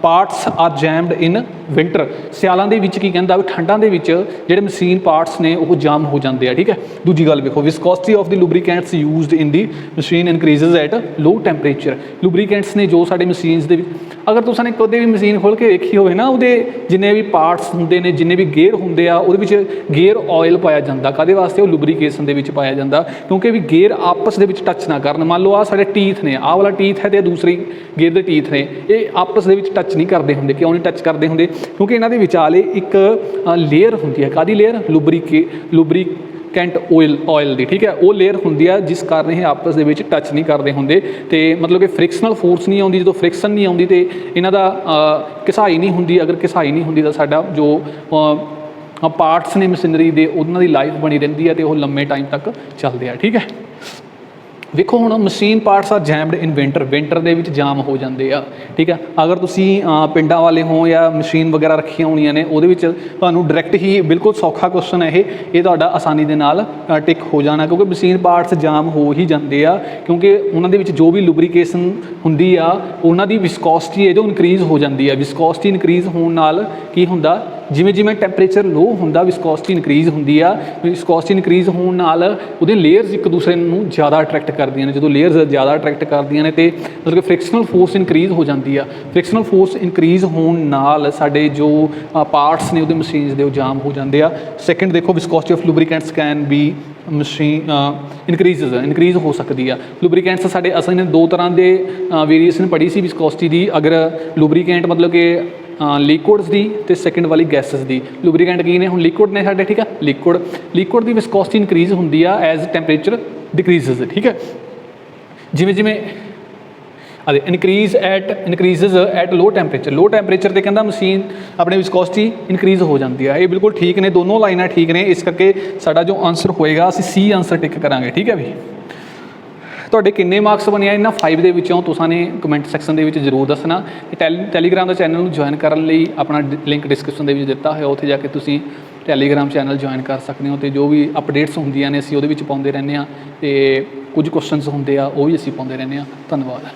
parts are jammed in winter, सियालों के विच की कहता भी ठंडा के विच जिहड़े मशीन पार्ट्स ने वो जाम हो जाते हैं। ठीक है, दूजी गल देखो, viscosity of the lubricants used in the machine increases at low temperature. Lubricants ने जो साडे मशीनस दे अगर तुसां ने कदे भी मशीन खोल के वेखी होवे ना, उहदे जिन्ने भी पार्ट्स हुंदे ने, जिन्ने भी गेयर हुंदे आ, उहदे विच गेयर ऑयल पाया जांदा। काहदे वास्ते? वो लुब्रीकेशन दे विच पाया जांदा, क्योंकि भी गेयर आपस दे विच टच ना करन। मान लो आ साडे टीथ ने, आ वाला टीथ है ते दूसरी गेयर दे टीथ ने, ये आपस दे विच टच नहीं करते होंदे। क्यों नहीं टच करते होंदे? क्योंकि इन्हां दे विचाले एक लेयर हुंदी है। काहदी लेयर? लुब्रीकेंट ऑयल दी। ठीक है, वो लेयर हुंदी है जिस कारण ये आपस दे विच टच नहीं करते होंदे, ते मतलब कि फ्रिक्शनल फोर्स नहीं आउंदी। जो फ्रिक्शन नहीं आउंदी ते इन्हां दा घिसाई नहीं हुंदी। अगर घिसाई नहीं हुंदी तां साडा जो पार्ट्स ने मशीनरी दे, उन्हां दी लाइफ बनी रहिंदी है ते वो लंबे टाइम तक चलदे आ। ठीक है, ਵੇਖੋ ਹੁਣ ਮਸ਼ੀਨ ਪਾਰਟਸ ਆਰ ਜੈਮਡ ਇਨ ਵਿੰਟਰ ਦੇ ਵਿੱਚ ਜਾਮ ਹੋ ਜਾਂਦੇ ਆ, ਠੀਕ ਆ। ਅਗਰ ਤੁਸੀਂ ਪਿੰਡਾਂ ਵਾਲੇ ਹੋ ਜਾਂ ਮਸ਼ੀਨ ਵਗੈਰਾ ਰੱਖੀਆਂ ਹੋਣੀਆਂ ਨੇ, ਉਹਦੇ ਵਿੱਚ ਤੁਹਾਨੂੰ ਡਾਇਰੈਕਟ ਹੀ ਬਿਲਕੁਲ ਸੌਖਾ ਕੁਐਸਚਨ ਹੈ ਇਹ ਤੁਹਾਡਾ ਆਸਾਨੀ ਦੇ ਨਾਲ ਟਿਕ ਹੋ ਜਾਣਾ, ਕਿਉਂਕਿ ਮਸ਼ੀਨ ਪਾਰਟਸ ਜਾਮ ਹੋ ਹੀ ਜਾਂਦੇ ਆ, ਕਿਉਂਕਿ ਉਹਨਾਂ ਦੇ ਵਿੱਚ ਜੋ ਵੀ ਲੁਬਰੀਕੇਸ਼ਨ ਹੁੰਦੀ ਆ ਉਹਨਾਂ ਦੀ ਵਿਸਕੋਸਿਟੀ ਹੈ ਜੋ ਇਨਕਰੀਜ਼ ਹੋ ਜਾਂਦੀ ਹੈ। ਵਿਸਕੋਸਿਟੀ ਇਨਕਰੀਜ਼ ਹੋਣ ਨਾਲ ਕੀ ਹੁੰਦਾ, ਜਿਵੇਂ ਜਿਵੇਂ ਟੈਂਪਰੇਚਰ ਲੋ ਹੁੰਦਾ ਵਿਸਕੋਸਿਟੀ ਇਨਕਰੀਜ਼ ਹੁੰਦੀ ਆ। ਵਿਸਕੋਸਿਟੀ ਇਨਕਰੀਜ਼ ਹੋਣ ਨਾਲ ਉਹਦੇ ਲੇਅਰਸ ਇੱਕ ਦੂਸਰੇ ਨੂੰ ਜ਼ਿਆਦਾ ਅਟਰੈਕਟ ਕਰਦੀਆਂ ਨੇ। ਜਦੋਂ ਲੇਅਰਸ ਜ਼ਿਆਦਾ ਅਟਰੈਕਟ ਕਰਦੀਆਂ ਨੇ ਤੇ ਮਤਲਬ ਕਿ ਫ੍ਰਿਕਸ਼ਨਲ ਫੋਰਸ ਇਨਕਰੀਜ਼ ਹੋ ਜਾਂਦੀ ਆ। ਫ੍ਰਿਕਸ਼ਨਲ ਫੋਰਸ ਇਨਕਰੀਜ਼ ਹੋਣ ਨਾਲ ਸਾਡੇ ਜੋ ਪਾਰਟਸ ਨੇ ਉਹਦੇ ਮਸ਼ੀਨਸ ਦੇ ਉਹ ਜਾਮ ਹੋ ਜਾਂਦੇ ਆ। ਸੈਕਿੰਡ ਦੇਖੋ, viscosity of lubricants can be machine increase ਹੋ ਸਕਦੀ ਆ। ਲੁਬਰੀਕੈਂਟਸ ਸਾਡੇ ਅਸਲ ਨੇ ਦੋ ਤਰ੍ਹਾਂ ਦੇ ਵੇਰੀਏਸ਼ਨ ਪੜ੍ਹੀ ਸੀ ਵਿਸਕੋਸਿਟੀ ਦੀ। ਅਗਰ ਲੁਬਰੀਕੈਂਟ ਮਤਲਬ ਕਿ ਲਿਕੁਇਡਸ ਦੀ ਅਤੇ ਸੈਕਿੰਡ ਵਾਲੀ ਗੈਸਿਸ ਦੀ। ਲੁਬਰੀਕੈਂਟ ਕੀ ਨੇ, ਹੁਣ ਲਿਕੁਇਡ ਨੇ ਸਾਡੇ, ਠੀਕ ਆ। ਲਿਕੁਇਡ ਦੀ ਵਿਸਕੋਸਿਟੀ ਇਨਕਰੀਜ਼ ਹੁੰਦੀ ਆ ਐਜ਼ ਟੈਂਪਰੇਚਰ ਡਿਕਰੀਜ਼ਸ, ਠੀਕ ਹੈ। ਜਿਵੇਂ ਜਿਵੇਂ ਇਨਕਰੀਜ਼ਸ ਐਟ ਲੋ ਟੈਂਪਰੇਚਰ 'ਤੇ ਕਹਿੰਦਾ ਮਸ਼ੀਨ ਆਪਣੇ ਵਿਸਕੋਸਿਟੀ ਇਨਕਰੀਜ਼ ਹੋ ਜਾਂਦੀ ਆ। ਇਹ ਬਿਲਕੁਲ ਠੀਕ ਨੇ, ਦੋਨੋਂ ਲਾਈਨਾਂ ਠੀਕ ਨੇ। ਇਸ ਕਰਕੇ ਸਾਡਾ ਜੋ ਆਨਸਰ ਹੋਏਗਾ ਅਸੀਂ ਸੀ ਆਨਸਰ ਟਿਕ ਕਰਾਂਗੇ, ਠੀਕ ਹੈ ਵੀ। ਤੁਹਾਡੇ ਕਿੰਨੇ ਮਾਰਕਸ ਬਣੇ ਆ ਇਹਨਾਂ 5 ਦੇ ਵਿੱਚੋਂ, ਤੁਸੀਂ ਨੇ ਕਮੈਂਟ ਸੈਕਸ਼ਨ ਦੇ ਵਿੱਚ ਜ਼ਰੂਰ ਦੱਸਣਾ। ਟੈਲੀਗ੍ਰਾਮ ਦਾ ਚੈਨਲ ਨੂੰ ਜੁਆਇਨ ਕਰਨ ਲਈ ਆਪਣਾ ਲਿੰਕ ਡਿਸਕ੍ਰਿਪਸ਼ਨ ਦੇ ਵਿੱਚ ਦਿੱਤਾ ਹੋਇਆ, ਉੱਥੇ ਜਾ ਕੇ ਤੁਸੀਂ ਟੈਲੀਗ੍ਰਾਮ ਚੈਨਲ ਜੁਆਇਨ ਕਰ ਸਕਦੇ ਹੋ। ਅਤੇ ਜੋ ਵੀ ਅਪਡੇਟਸ ਹੁੰਦੀਆਂ ਨੇ ਅਸੀਂ ਉਹਦੇ ਵਿੱਚ ਪਾਉਂਦੇ ਰਹਿੰਦੇ ਹਾਂ, ਅਤੇ ਕੁਝ ਕੁਐਸਚਨਸ ਹੁੰਦੇ ਆ ਉਹ ਵੀ ਅਸੀਂ ਪਾਉਂਦੇ ਰਹਿੰਦੇ ਹਾਂ। ਧੰਨਵਾਦ।